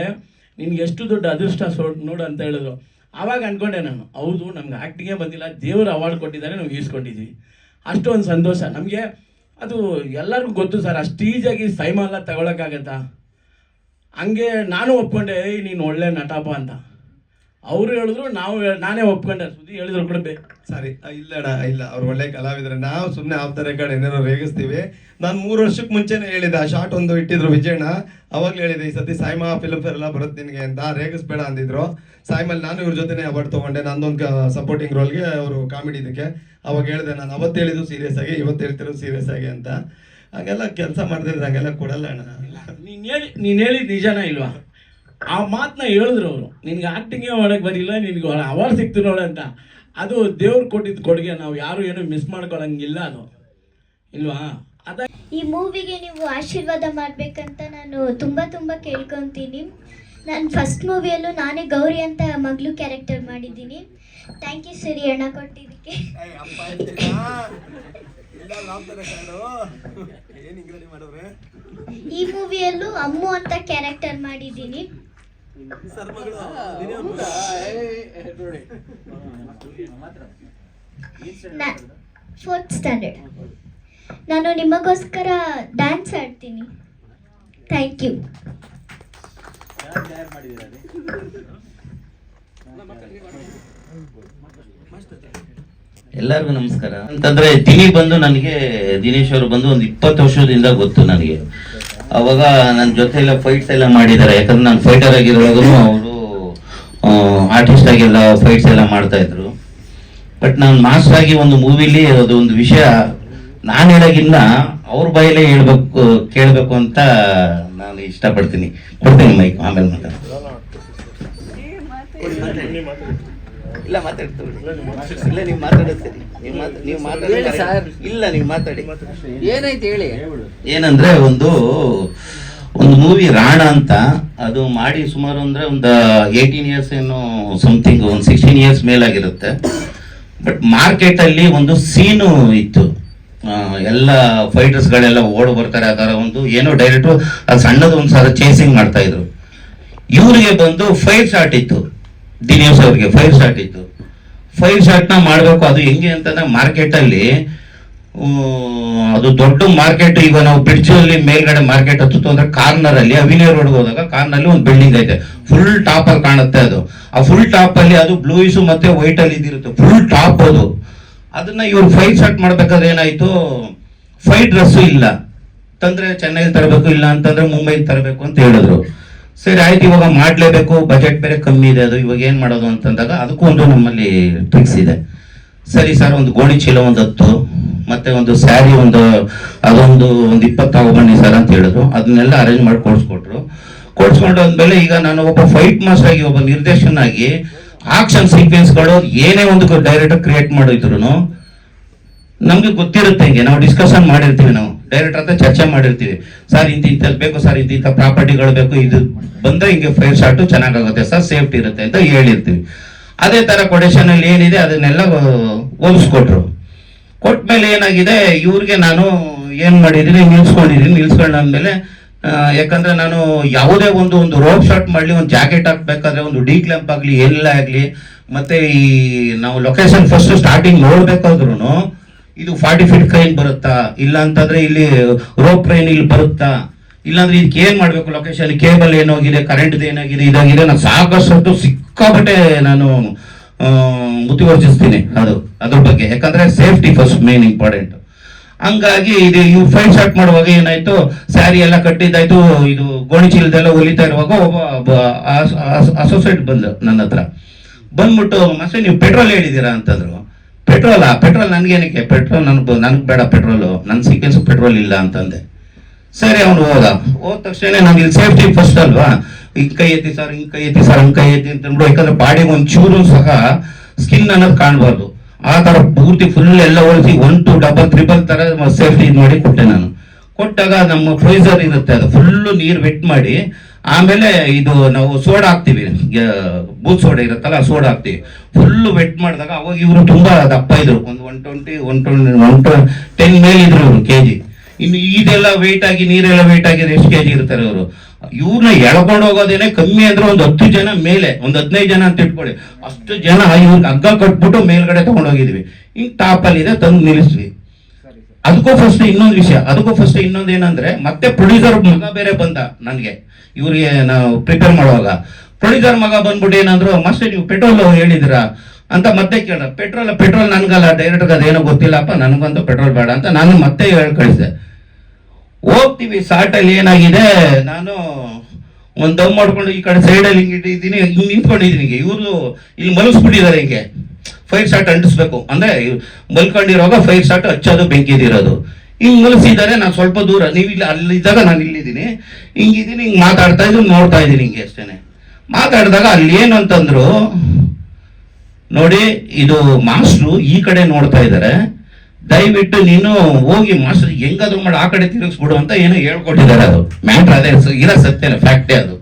ನಿನ್ಗೆ ಎಷ್ಟು ದೊಡ್ಡ ಅದೃಷ್ಟ ನೋಡು ಅಂತ ಹೇಳಿದ್ರು. ಆವಾಗ ಅಂದ್ಕೊಂಡೆ ನಾನು, ಹೌದು ನಮ್ಗೆ ಆ್ಯಕ್ಟಿಂಗೇ ಬಂದಿಲ್ಲ, ದೇವರು ಅವಾರ್ಡ್ ಕೊಟ್ಟಿದ್ದಾರೆ, ನಾವು ಈಸ್ಕೊಂಡಿದ್ವಿ. ಅಷ್ಟೊಂದು ಸಂತೋಷ ನಮಗೆ. ಅದು ಎಲ್ಲರಿಗೂ ಗೊತ್ತು ಸರ್, ಅಷ್ಟು ಈಸಿಯಾಗಿ ಸೈಮಾ ಎಲ್ಲ ತಗೊಳಕ್ಕಾಗತ್ತಾ? ಹಂಗೆ ನಾನು ಒಪ್ಕೊಂಡೆ, ನೀನು ಒಳ್ಳೆ ನಟಪ್ಪ ಅಂತ. ಅವರು ಹೇಳಿದ್ರು, ನಾನೇ ಒಪ್ಕೊಂಡೆ. ಸುದ್ದಿ ಹೇಳಿದ್ರು ಕೂಡ ಸಾರಿ ಇಲ್ಲ ಅವ್ರು ಒಳ್ಳೆ ಕಲಾವಿದ್ರೆ, ನಾವು ಸುಮ್ಮನೆ ಆಫ್ತಾರೆ ಕಡೆ ಏನೇನೋ ರೇಗಿಸ್ತೀವಿ. ನಾನು 3 ವರ್ಷಕ್ಕೆ ಮುಂಚೆನೇ ಹೇಳಿದೆ, ಆ ಶಾರ್ಟ್ ಒಂದು ಇಟ್ಟಿದ್ರು ವಿಜಯಣ್ಣ, ಅವಾಗಲೇ ಹೇಳಿದೆ ಈ ಸತಿ ಸಾಯ್ಮಾ ಫಿಲ್ಮ್ ಫೇರ್ ಎಲ್ಲ ಬರುತ್ತೆ ನಿನಗೆ ಅಂತ, ರೇಗಿಸ್ಬೇಡ ಅಂದಿದ್ರು. ಸಾಯ್ಮಲ್ಲಿ ನಾನು ಇವ್ರ ಜೊತೆನೇ ಅವಾರ್ಡ್ ತೊಗೊಂಡೆ, ನಂದೊಂದು ಸಪೋರ್ಟಿಂಗ್ ರೋಲ್ಗೆ ಅವರು ಕಾಮಿಡಿ ಇದಕ್ಕೆ. ಅವಾಗ ಹೇಳಿದೆ, ನಾನು ಅವತ್ತು ಹೇಳಿದ್ದು ಸೀರಿಯಸ್ ಆಗಿ, ಇವತ್ತು ಹೇಳ್ತಿರೋದು ಸೀರಿಯಸ್ ಆಗಿ ಅಂತ. ಹಂಗೆಲ್ಲ ಕೆಲಸ ಮಾಡ್ತಿದ್ರೆ ಹಂಗೆಲ್ಲ ಕೊಡಲ್ಲ ಅಣ್ಣ. ನೀನು ಹೇಳಿದ ನಿಜಾನ ಇಲ್ವಾ? ಆ ಮಾತನ್ನ ಹೇಳಿದ್ರು ಅವರು, ನಿನ್ಗೆ ಆ್ಯಕ್ಟಿಂಗೇ ಮಾಡೋಕ್ಕೆ ಬರಿಲ್ಲ, ನಿನ್ಗೆ ಅವಾರ್ಡ್ ಸಿಕ್ತು ನೋಡಂತ. ಅದು ದೇವ್ರು ಕೊಟ್ಟಿದ್ದು ಕೊಡುಗೆ, ನಾವು ಯಾರು ಏನು ಮಿಸ್ ಮಾಡ್ಕೊಳಂಗಿಲ್ಲ, ಅದು ಇಲ್ವಾ? ಈ ಮೂವಿಗೆ ನೀವು ಆಶೀರ್ವಾದ ಮಾಡಬೇಕಂತ ನಾನು ತುಂಬ ಕೇಳ್ಕೊತೀನಿ. ನಾನು ಫಸ್ಟ್ ಮೂವಿಯಲ್ಲೂ ನಾನೇ ಗೌರಿ ಅಂತ ಮಗಳು ಕ್ಯಾರೆಕ್ಟರ್ ಮಾಡಿದ್ದೀನಿ. ಥ್ಯಾಂಕ್ ಯು ಸರಿ ಅಣ್ಣ ಕೊಟ್ಟಿದ್ದಕ್ಕೆ. ಈ ಮೂವಿಯಲ್ಲೂ ಅಮ್ಮು ಅಂತ ಕ್ಯಾರೆಕ್ಟರ್ ಮಾಡಿದ್ದೀನಿ. 4th standard. ನಾನು ನಿಮಗೋಸ್ಕರ ಡ್ಯಾನ್ಸ್ ಆಡ್ತೀನಿ. Thank you. ಎಲ್ಲರಿಗೂ ನಮಸ್ಕಾರ. ಅಂತಂದ್ರೆ ದಿನೇಶ್ ಅವರು ಬಂದು ಒಂದು 20 ವರ್ಷದಿಂದ ಗೊತ್ತು ನನಗೆ. ಅವಾಗ ನನ್ನ ಜೊತೆ ಎಲ್ಲ ಫೈಟ್ಸ್ ಎಲ್ಲ ಮಾಡಿದ್ದಾರೆ, ಯಾಕಂದ್ರೆ ನಾನು ಫೈಟರ್ ಆಗಿರುವಾಗೂ ಅವರು ಆರ್ಟಿಸ್ಟ್ ಆಗೆಲ್ಲ ಫೈಟ್ಸ್ ಎಲ್ಲ ಮಾಡ್ತಾ ಇದ್ರು. ಬಟ್ ನಾನು ಮಾಸ್ಟರ್ ಆಗಿ ಒಂದು ಮೂವಿಲಿ ಅದು ಒಂದು ವಿಷಯ ನಾನು ಹೇಳೋಗಿಲ್ಲ, ಅವ್ರ ಬಾಯಲ್ಲೇ ಕೇಳಬೇಕು ಅಂತ ನಾನು ಇಷ್ಟಪಡ್ತೀನಿ. ಕೊಡ್ತೀನಿ ಮೈಕ್, ಆಮೇಲೆ ಇಲ್ಲ ಮಾತಾಡ್ತೀವಿ. ಇಲ್ಲ ನೀವು ಮಾತಾಡೋದು ಸರಿ, ನೀವು ಮಾತಾಡಿ. ಏನಾಯ್ತು ಹೇಳಿ. ಏನಂದ್ರೆ ಒಂದು ಮೂವಿ ರಾಣ ಅಂತ, ಅದು ಮಾಡಿ ಸುಮಾರು ಅಂದ್ರೆ ಒಂದು 18 ಇಯರ್ಸ್ ಏನೋ ಸಮಥಿಂಗ್, ಒಂದು 16 ಇಯರ್ಸ್ ಮೇಲಾಗಿರುತ್ತೆ. ಬಟ್ ಮಾರ್ಕೆಟ್ ಅಲ್ಲಿ ಒಂದು ಸೀನು ಇತ್ತು, ಎಲ್ಲ ಫೈಟರ್ಸ್ಗಳೆಲ್ಲ ಓಡ್ ಬರ್ತಾರೆ, ಆ ಥರ ಒಂದು ಏನೋ ಡೈರೆಕ್ಟ್ರು ಅದು ಸಣ್ಣದು ಒಂದು ಸಲ ಚೇಸಿಂಗ್ ಮಾಡ್ತಾ ಇದ್ರು. ಇವ್ರಿಗೆ ಬಂದು ಫೈರ್ ಶಾಟ್ ಇತ್ತು, ದಿನೇಶ್ ಅವ್ರಿಗೆ ಫೈರ್ ಶಾಟ್ ಇತ್ತು. ಫೈರ್ ಶಾಟ್ನ ಮಾಡಬೇಕು. ಅದು ಹೆಂಗೆ ಅಂತಂದ್ರೆ ಮಾರ್ಕೆಟಲ್ಲಿ ಅದು ದೊಡ್ಡ ಮಾರ್ಕೆಟ್. ಈಗ ನಾವು ಬ್ರಿಡ್ಜ್ ಅಲ್ಲಿ ಮೇಲ್ಗಡೆ ಮಾರ್ಕೆಟ್ ಹತ್ತುತ್ತು ಅಂದ್ರೆ ಕಾರ್ನರ್ ಅಲ್ಲಿ ಅವಿನಿಯ ರೋಡ್ ಹೋದಾಗ ಕಾರ್ನಲ್ಲಿ ಒಂದು ಬಿಲ್ಡಿಂಗ್ ಐತೆ, ಫುಲ್ ಟಾಪ್ ಅಲ್ಲಿ ಕಾಣುತ್ತೆ. ಅದು ಆ ಫುಲ್ ಟಾಪ್ ಅಲ್ಲಿ ಅದು ಬ್ಲೂಯಿಸು ಮತ್ತೆ ವೈಟ್ ಅಲ್ಲಿ ಇದಿರುತ್ತೆ, ಫುಲ್ ಟಾಪ್ ಅದು. ಅದನ್ನ ಇವ್ರು ಫೈರ್ ಶಾಟ್ ಮಾಡ್ಬೇಕಾದ್ರೆ ಏನಾಯ್ತು, ಫೈಟ್ ಡ್ರೆಸ್ ಇಲ್ಲ ತಂದ್ರೆ ಚೆನ್ನೈಲಿ ತರಬೇಕು, ಇಲ್ಲ ಅಂತಂದ್ರೆ ಮುಂಬೈಲಿ ತರಬೇಕು ಅಂತ ಹೇಳಿದ್ರು. ಸರಿ ಆಯ್ತು, ಇವಾಗ ಮಾಡ್ಲೇಬೇಕು, ಬಜೆಟ್ ಬೇರೆ ಕಮ್ಮಿ ಇದೆ, ಅದು ಇವಾಗ ಏನ್ ಮಾಡೋದು ಅಂತಂದಾಗ ಅದಕ್ಕೂ ಒಂದು ನಮ್ಮಲ್ಲಿ ಟ್ರಿಕ್ಸ್ ಇದೆ. ಸರಿ ಸರ್, ಒಂದು ಗೋಣಿ ಚೀಲ ಒಂದು 10 ಮತ್ತೆ ಒಂದು ಸ್ಯಾರಿ ಒಂದು 20 ತಗೊಬನ್ನಿ ಸರ್ ಅಂತ ಹೇಳಿದ್ರು. ಅದನ್ನೆಲ್ಲ ಅರೇಂಜ್ ಮಾಡಿ ಕೊಡ್ಸ್ಕೊಂಡು ಅಂದ್ಮೇಲೆ ಈಗ ನಾನು ಒಬ್ಬ ಫೈಟ್ ಮಾಸ್ಟರ್ ಆಗಿ, ಒಬ್ಬ ನಿರ್ದೇಶನಾಗಿ ಆಕ್ಷನ್ ಸೀಕ್ವೆನ್ಸ್ಗಳು ಏನೇ ಒಂದು ಡೈರೆಕ್ಟ್ ಕ್ರಿಯೇಟ್ ಮಾಡಿದ್ರು ನಮ್ಗೆ ಗೊತ್ತಿರುತ್ತೆ, ಹಿಂಗೆ ನಾವು ಡಿಸ್ಕಷನ್ ಮಾಡಿರ್ತೀವಿ ನಾವು ಡೈರೆಕ್ಟರ್ ಹತ್ರ ಚರ್ಚೆ ಮಾಡಿರ್ತೀವಿ, ಸರ್ ಇಂಥದ್ದು ಬೇಕು ಸರ್, ಇಂಥ ಪ್ರಾಪರ್ಟಿಗಳು ಬೇಕು, ಇದು ಬಂದ್ರೆ ಹಿಂಗೆ ಫೈರ್ ಶಾಟ್ ಚೆನ್ನಾಗಾಗುತ್ತೆ ಸರ್, ಸೇಫ್ಟಿ ಇರುತ್ತೆ ಅಂತ ಹೇಳಿರ್ತೀವಿ. ಅದೇ ತರ ಕೊಟೇಶನ್ ಅಲ್ಲಿ ಏನಿದೆ ಅದನ್ನೆಲ್ಲ ಒಲಿಸ್ಕೊಟ್ರು. ಕೊಟ್ಮೇಲೆ ಏನಾಗಿದೆ, ಇವ್ರಿಗೆ ನಾನು ಏನ್ ಮಾಡಿದೀನಿ, ನಿಲ್ಸ್ಕೊಂಡಾದ್ಮೇಲೆ ಯಾಕಂದ್ರೆ ನಾನು ಯಾವುದೇ ಒಂದು ರೋಪ್ ಶಾಟ್ ಮಾಡ್ಲಿ, ಒಂದು ಜಾಕೆಟ್ ಹಾಕ್ಬೇಕಾದ್ರೆ ಒಂದು ಡಿ ಕ್ಲಾಂಪ್ ಆಗ್ಲಿ ಎಲ್ಲ ಆಗ್ಲಿ, ಮತ್ತೆ ಈ ನಾವು ಲೊಕೇಶನ್ ಫಸ್ಟ್ ಸ್ಟಾರ್ಟಿಂಗ್ ನೋಡ್ಬೇಕಾದ್ರು ಇದು 40 ಫೀಟ್ ಕ್ರೈನ್ ಬರುತ್ತಾ, ಇಲ್ಲ ಅಂತಂದ್ರೆ ಇಲ್ಲಿ ರೋಪ್ ಕ್ರೈನ್ ಇಲ್ಲಿ ಬರುತ್ತಾ, ಇಲ್ಲಾಂದ್ರೆ ಇದಕ್ಕೆ ಏನ್ ಮಾಡ್ಬೇಕು, ಲೊಕೇಶನ್ ಕೇಬಲ್ ಏನೋಗಿದೆ, ಕರೆಂಟ್ ಏನಾಗಿದೆ, ಇದಾಗಿದೆ, ನಾನು ಸಾಕಷ್ಟು ಸಿಕ್ಕಾಪಟ್ಟೆ ನಾನು ಮುತುವರ್ಜಿಸ್ತೀನಿ ಅದ್ರ ಬಗ್ಗೆ. ಯಾಕಂದ್ರೆ ಸೇಫ್ಟಿ ಫಸ್ಟ್ ಮೇನ್ ಇಂಪಾರ್ಟೆಂಟ್. ಹಂಗಾಗಿ ಇದು ಇವ್ರು ಫೈಟ್ ಸ್ಟಾರ್ಟ್ ಮಾಡುವಾಗ ಏನಾಯ್ತು, ಸ್ಯಾರಿ ಎಲ್ಲ ಕಟ್ಟಿದ್ದಾಯ್ತು, ಇದು ಗೋಣಿ ಚೀಲದೆಲ್ಲ ಹೊಲಿತಾ ಇರುವಾಗ ಒಬ್ಬ ಅಸೋಸಿಯೇಟ್ ಬಂದ ನನ್ನ ಹತ್ರ, ಬಂದ್ಬಿಟ್ಟು ಮತ್ತೆ ನೀವು ಪೆಟ್ರೋಲ್ ಹೇಳಿದೀರಾ ಅಂತಂದ್ರು. ಪೆಟ್ರೋಲ್ ನನ್ಗೇನಕ್ಕೆ, ಪೆಟ್ರೋಲ್ ನನಗೆ ಬೇಡ, ಪೆಟ್ರೋಲು ನನ್ನ ಸೀಕ್ವೆನ್ಸ್ ಪೆಟ್ರೋಲ್ ಇಲ್ಲ ಅಂತಂದೆ. ಸರಿ, ಅವನು ಹೋದ ತಕ್ಷಣ ನಂಗೆ ಇಲ್ಲಿ ಸೇಫ್ಟಿ ಫಸ್ಟ್ ಅಲ್ವಾ, ಹಿಂಗ್ ಕೈ ಎತ್ತಿ ಸರ್, ಹಿಂಗ್ ಕೈ ಎತ್ತಿ ಸರ್, ಹಂಗ್ ಕೈ ಎತ್ತಿ ಅಂತ ಅಂದ್ಬಿಟ್ಟು, ಯಾಕಂದ್ರೆ ಬಾಡಿಗೆ ಒಂಚೂರು ಸಹ ಸ್ಕಿನ್ ಅನ್ನೋದು ಕಾಣಬಾರ್ದು, ಆ ತರ ಪೂರ್ತಿ ಫುಲ್ ಎಲ್ಲ ಹೊಲಿಸಿ 1 2 ಡಬಲ್ ಟ್ರಿಬಲ್ ತರ ಸೇಫ್ಟಿ ಮಾಡಿ ಕೊಟ್ಟೆ ನಾನು. ಕೊಟ್ಟಾಗ ನಮ್ಮ ಫ್ರೀಜರ್ ಇರುತ್ತೆ, ಅದು ಫುಲ್ಲು ನೀರು ವೆಟ್ ಮಾಡಿ, ಆಮೇಲೆ ಇದು ನಾವು ಸೋಡಾ ಹಾಕ್ತಿವಿ, ಬೂತ್ ಸೋಡಾ ಇರುತ್ತಲ್ಲ, ಸೋಡಾ ಹಾಕ್ತಿವಿ, ಫುಲ್ಲು ವೆಟ್ ಮಾಡಿದಾಗ ಅವಾಗ ಇವರು ತುಂಬಾ ದಪ್ಪ ಇದ್ರು, ಒಂದು 110 ಮೇಲೆ ಇದ್ರು ಇವರು ಕೆಜಿ. ಇನ್ನು ಇದೆಲ್ಲ ವೆಯ್ಟ್ ಆಗಿ, ನೀರೆಲ್ಲ ವೆಯ್ಟ್ ಆಗಿ ಎಷ್ಟು ಕೆಜಿ ಇರ್ತಾರೆ ಅವರು. ಇವ್ರನ್ನ ಎಳ್ಕೊಂಡು ಹೋಗೋದೇನೆ ಕಮ್ಮಿ ಅಂದ್ರೆ ಒಂದು 10 ಜನ ಮೇಲೆ, ಒಂದು 15 ಜನ ಅಂತ ಇಟ್ಕೊಳ್ಳಿ, ಅಷ್ಟು ಜನ ಇವ್ರಿಗೆ ಹಗ್ಗ ಕಟ್ಬಿಟ್ಟು ಮೇಲ್ಗಡೆ ತಗೊಂಡೋಗಿದ್ವಿ. ಹಿಂಗ್ ಟಾಪ್ ಅಲ್ಲಿ ಇದೆ, ತಂದು ನಿಲ್ಲಿಸ್ವಿ. ಅದಕ್ಕೂ ಫಸ್ಟ್ ಇನ್ನೊಂದು ಏನಂದ್ರೆ, ಮತ್ತೆ ಪ್ರೊಡ್ಯೂಸರ್ ಮಗ ಬೇರೆ ಬಂದ ನನ್ಗೆ, ಇವ್ರಿಗೆ ನಾವು ಪ್ರಿಪೇರ್ ಮಾಡುವಾಗ ಪ್ರೊಡ್ಯೂಸರ್ ಮಗ ಬಂದ್ಬಿಟ್ಟು ಏನಂದ್ರು, ಮಾಸ್ಟರ್ ನೀವು ಪೆಟ್ರೋಲ್ ಹೇಳಿದಿರಾ ಅಂತ ಮತ್ತೆ ಕೇಳ. ಪೆಟ್ರೋಲ್ ನನ್ಗಲ್ಲ, ಡೈರೆಕ್ಟರ್ ಅದೇನೋ ಗೊತ್ತಿಲ್ಲಪ್ಪ, ನನಗಂತೂ ಪೆಟ್ರೋಲ್ ಬೇಡ ಅಂತ ನಾನು ಮತ್ತೆ ಹೇಳಿ ಕಳಿಸಿದೆ. ಹೋಗ್ತೀವಿ, ಸಾಟಲ್ಲಿ ಏನಾಗಿದೆ, ನಾನು ಒಂದ್ ದಮ್ ಮಾಡ್ಕೊಂಡು ಈ ಕಡೆ ಸೈಡಲ್ಲಿ ಹಿಂಗೆ ಇಟ್ಟಿದ್ದೀನಿ, ಹಿಂಗೆ ನಿಂತ್ಕೊಂಡಿದ್ದೀನಿ, ಇವ್ರು ಇಲ್ಲಿ ಮಲಗಿಸ್ಬಿಟ್ಟಿದ್ದಾರೆ, ಹಿಂಗೆ ಫೈರ್ ಶಾಟ್ ಅಂಟಿಸ್ಬೇಕು ಅಂದ್ರೆ ಮಲ್ಕೊಂಡಿರೋವಾಗ ಫೈರ್ ಶಾಟ್ ಹಚ್ಚೋದು ಬೆಂಕಿದಿರೋದು, ಹಿಂಗ್ ಮಲಗಿಸಿದ್ದಾರೆ. ನಾನು ಸ್ವಲ್ಪ ದೂರ, ನೀವು ಇಲ್ಲಿ ಅಲ್ಲಿದ್ದಾಗ ನಾನು ಇಲ್ಲಿದ್ದೀನಿ, ಹಿಂಗಿದ್ದೀನಿ, ಹಿಂಗ್ ಮಾತಾಡ್ತಾ ಇದ್ದೀನಿ, ನೋಡ್ತಾ ಇದ್ದೀನಿ ಹಿಂಗೆ ಅಷ್ಟೇನೆ. ಮಾತಾಡಿದಾಗ ಅಲ್ಲಿ ಏನು ಅಂತಂದ್ರು, ನೋಡಿ ಇದು ಮಾಸ್ಟ್ರು ಈ ಕಡೆ ನೋಡ್ತಾ ಇದ್ದಾರೆ, ದಯವಿಟ್ಟು ನೀನು ಹೋಗಿ ಮಾಸ್ಟರ್ ಹೆಂಗಾದ್ರು ಮಾಡಿ ಆ ಕಡೆ ತಿರುಗಿಸ್ಬಿಡು ಅಂತ ಏನೋ ಹೇಳ್ಕೊಟ್ಟಿದ್ದಾರೆ. ಅದು ಮ್ಯಾಟ್ರ್ ಅದೇ ಇರೋ ಸತ್ಯನೇ, ಫ್ಯಾಕ್ಟೇ ಅದು.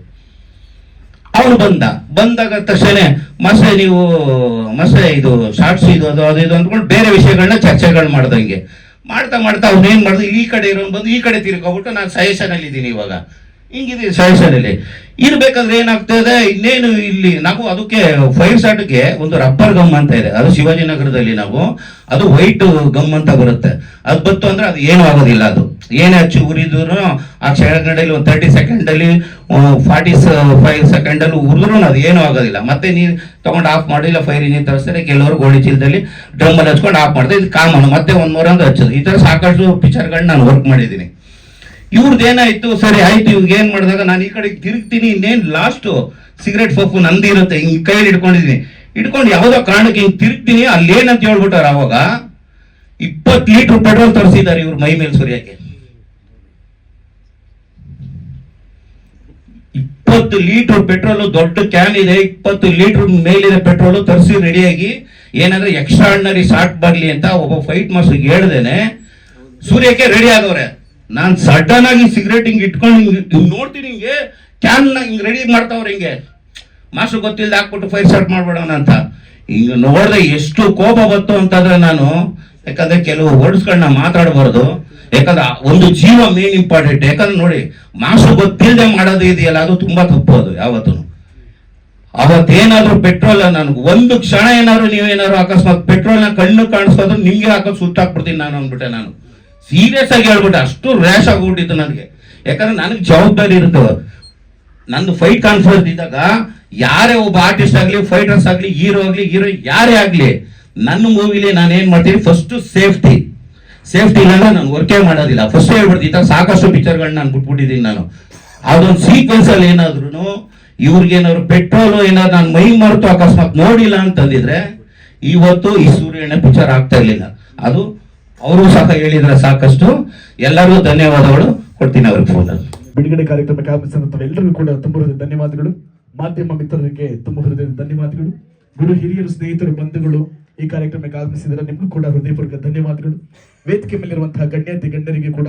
ಅವನು ಬಂದಾಗ ತಕ್ಷಣ ಮಾಸ್ಟರ್ ನೀವು ಇದು ಶಾರ್ಟ್ಸ್ ಇದು ಅದು ಅಂದ್ಕೊಂಡು ಬೇರೆ ವಿಷಯಗಳನ್ನ ಚರ್ಚೆಗಳು ಮಾಡ್ದಂಗೆ ಮಾಡ್ತಾ ಅವ್ನು ಏನ್ ಮಾಡ್ದ, ಈ ಕಡೆ ಇರೋ ಬಂದು ಈ ಕಡೆ ತಿರ್ಕೋಬಿಟ್ಟು ನಾನು ಸಜೆಷನ್ ಅಲ್ಲಿ ಇದ್ದೀನಿ, ಇವಾಗ ಹಿಂಗಿದೆ ಸಜೆಷನ್ ಅಲ್ಲಿ ಇರ್ಬೇಕಾದ್ರೆ ಏನಾಗ್ತದೆ, ಇನ್ನೇನು ಇಲ್ಲಿ ನಾವು ಅದಕ್ಕೆ ಫೈರ್ ಶಾಟ್ಗೆ ಒಂದು ರಬ್ಬರ್ ಗಮ್ ಅಂತ ಇದೆ, ಅದು ಶಿವಾಜಿನಗರದಲ್ಲಿ ನಾವು ಅದು ವೈಟ್ ಗಮ್ ಅಂತ ಬರುತ್ತೆ, ಅದು ಬತ್ತು ಅಂದ್ರೆ ಅದು ಏನೂ ಆಗೋದಿಲ್ಲ. ಅದು ಏನೇ ಹಚ್ಚಿ ಉರಿದ್ರು ಆ ಕೆಳಗಡೆಯಲ್ಲಿ ಒಂದು 30 ಸೆಕೆಂಡಲ್ಲಿ 45 ಸೆಕೆಂಡಲ್ಲಿ ಉರಿದ್ರು ಅದು ಏನೂ ಆಗೋದಿಲ್ಲ. ಮತ್ತೆ ನೀರು ತಗೊಂಡು ಆಫ್ ಮಾಡಿಲ್ಲ, ಫೈರ್ ಇಂಜಿನ್ ತರಿಸ್ತಾರೆ, ಕೆಲವರು ಗೋಳಿ ಚೀಲದಲ್ಲಿ ಡ್ರಮ್ಮಲ್ಲಿ ಹಚ್ಕೊಂಡು ಆಫ್ ಮಾಡ್ತಾರೆ, ಇದು ಕಾಮನ್. ಮತ್ತೆ 1 ಮೂರ ಅಂತ ಹಚ್ಚೋದು. ಈ ತರ ಸಾಕಷ್ಟು ಪಿಕ್ಚರ್ಗಳನ್ನ ನಾನು ವರ್ಕ್ ಮಾಡಿದ್ದೀನಿ. ಇವ್ರದ್ದು ಏನಾಯ್ತು, ಸರಿ ಆಯ್ತು, ಇವ್ಗೆ ಏನ್ ಮಾಡಿದಾಗ ನಾನು ಈ ಕಡೆ ತಿರುಗ್ತೀನಿ, ಇನ್ನೇನ್ ಲಾಸ್ಟ್ ಸಿಗರೇಟ್ ಪಪ್ಪು ನಂದಿರುತ್ತೆ, ಹಿಂಗ್ ಕೈಯಲ್ಲಿ ಇಟ್ಕೊಂಡು ಯಾವ್ದೋ ಕಾರಣಕ್ಕೆ ಹಿಂಗ್ ತಿರುಗ್ತೀನಿ, ಅಲ್ಲಿ ಏನಂತ ಹೇಳ್ಬಿಟ್ಟಾರ, ಅವಾಗ 20 ಲೀಟರ್ ಪೆಟ್ರೋಲ್ ತರಿಸಿದ್ದಾರೆ ಇವ್ರ ಮೈ ಮೇಲೆ ಸುರಿಯಕ್ಕೆ. 20 ಲೀಟರ್ ಪೆಟ್ರೋಲ್, ದೊಡ್ಡ ಕ್ಯಾನ್ ಇದೆ, 20 ಲೀಟರ್ ಮೇಲಿದೆ ಪೆಟ್ರೋಲ್ ತರಿಸಿ ರೆಡಿಯಾಗಿ, ಏನಂದ್ರೆ ಎಕ್ಸ್ಟ್ರಾ ಆರ್ಡಿನರಿ ಶಾಟ್ ಬರ್ಲಿ ಅಂತ ಒಬ್ಬ ಫೈಟ್ ಮಾಸ್ಟರ್ಗೆ ಹೇಳ್ದೇನೆ ಸೂರ್ಯಕ್ಕೆ ರೆಡಿ ಆಗವ್ರೆ. ನಾನ್ ಸಡನ್ ಆಗಿ ಸಿಗರೇಟ್ ಹಿಂಗ್ ಇಟ್ಕೊಂಡು ಹಿಂಗ್ ನೋಡ್ತೀನಿ, ಹಿಂಗೆ ಕ್ಯಾನ್ ಹಿಂಗ್ ರೆಡಿ ಮಾಡ್ತಾವ್ರೆ, ಹಿಂಗೆ ಮಾಸ್ಟರ್ ಗೊತ್ತಿಲ್ಲದೆ ಹಾಕ್ಬಿಟ್ಟು ಫೈರ್ ಶಾಟ್ ಮಾಡ್ಬೇಡೋಣ ಅಂತ. ಹಿಂಗ ನೋಡ್ದೆ ಎಷ್ಟು ಕೋಪ ಬಂತು ಅಂತಂದ್ರೆ ನಾನು, ಯಾಕಂದ್ರೆ ಕೆಲವು ವರ್ಡ್ಸ್ಗಳನ್ನ ಮಾತಾಡಬಾರ್ದು, ಯಾಕಂದ್ರೆ ಒಂದು ಜೀವ ಮೇನ್ ಇಂಪಾರ್ಟೆಂಟ್. ಯಾಕಂದ್ರೆ ನೋಡಿ, ಮಾಸ್ಟರ್ ಗೊತ್ತಿಲ್ಲದೆ ಮಾಡೋದು ಇದೆಯಲ್ಲ, ಅದು ತುಂಬಾ ತಪ್ಪು. ಅದು ಯಾವತ್ತೂ ಅವತ್ತೇನಾದ್ರೂ ಪೆಟ್ರೋಲ್, ನನ್ಗೆ ಒಂದು ಕ್ಷಣ ಏನಾದ್ರು ನೀವೇನಾದ್ರು ಅಕಸ್ಮಾತ್ ಪೆಟ್ರೋಲ್ನ ಕಣ್ಣು ಕಾಣಿಸ್ಕೋದ್ರು ನಿಮ್ಗೆ ಹಾಕೋದು ಸುಟ್ಟಾಕ್ಬಿಡ್ತೀನಿ ನಾನು ಅಂದ್ಬಿಟ್ಟೆ. ನಾನು ಸೀರಿಯಸ್ ಆಗಿ ಹೇಳ್ಬಿಟ್ಟೆ, ಅಷ್ಟು ರ್ಯಾಶ್ ಆಗ್ಬಿಟ್ಟಿತ್ತು ನನಗೆ. ಯಾಕಂದ್ರೆ ನನಗೆ ಜವಾಬ್ದಾರಿ ಇರುತ್ತೆ. ನಂದು ಫೈಟ್ ಕಾನ್ಫರೆನ್ಸ್ ಇದ್ದಾಗ ಯಾರೇ ಒಬ್ಬ ಆರ್ಟಿಸ್ಟ್ ಆಗ್ಲಿ, ಫೈಟರ್ಸ್ ಆಗ್ಲಿ, ಹೀರೋ ಯಾರೇ ಆಗ್ಲಿ, ನನ್ನ ಮೂವಿಲಿ ನಾನು ಏನ್ ಮಾಡ್ತೀನಿ, ಫಸ್ಟ್ ಸೇಫ್ಟಿ ಇಲ್ಲ ನಾನು ವರ್ಕೇ ಮಾಡೋದಿಲ್ಲ. ಫಸ್ಟ್ ಹೇಳ್ಬಿಡ್ತೀನಿ, ಈ ತರ ಸಾಕಷ್ಟು ಪಿಕ್ಚರ್ಗಳನ್ನ ನಾನು ಬಿಟ್ಬಿಟ್ಟಿದ್ದೀನಿ. ನಾನು ಅದೊಂದು ಸೀಕ್ವೆನ್ಸ್ ಅಲ್ಲಿ ಏನಾದ್ರು ಇವ್ರಿಗೇನಾದ್ರು ಪೆಟ್ರೋಲ್ ಏನಾದ್ರು ನಾನು ಮೈ ಮರೆತು ಅಕಸ್ಮಾತ್ ನೋಡಿಲ್ಲ ಅಂತಂದಿದ್ರೆ ಇವತ್ತು ಈ ಸೂರ್ಯಣ್ಣ ಪಿಕ್ಚರ್ ಆಗ್ತಾ ಇರ್ಲಿಲ್ಲ. ಅದು ಅವರು ಸಹ ಹೇಳಿದ್ರೆ ಸಾಕಷ್ಟು. ಎಲ್ಲರಿಗೂ ಧನ್ಯವಾದಗಳು ಕೊಡ್ತೀನಿ ಅವ್ರಿಗೆ ಫೋನ್. ಬಿಡುಗಡೆ ಕಾರ್ಯಕ್ರಮಕ್ಕೆ ಆಗಮಿಸಿದಂತ ಎಲ್ಲರಿಗೂ ಕೂಡ ತುಂಬ ಹೃದಯದ ಧನ್ಯವಾದಗಳು. ಮಾಧ್ಯಮ ಮಿತ್ರರಿಗೆ ತುಂಬ ಹೃದಯದ ಧನ್ಯವಾದಗಳು. ಗುರು ಹಿರಿಯರು, ಸ್ನೇಹಿತರು, ಬಂಧುಗಳು ಈ ಕಾರ್ಯಕ್ರಮಕ್ಕೆ ಆಗಮಿಸಿದರೆ ನಿಮಗೂ ಕೂಡ ಹೃದಯಪೂರ್ವಕ ಧನ್ಯವಾದಗಳು. ವೇದಿಕೆ ಮೇಲಿರುವಂತಹ ಗಣ್ಯಾತಿ ಗಣ್ಯರಿಗೆ ಕೂಡ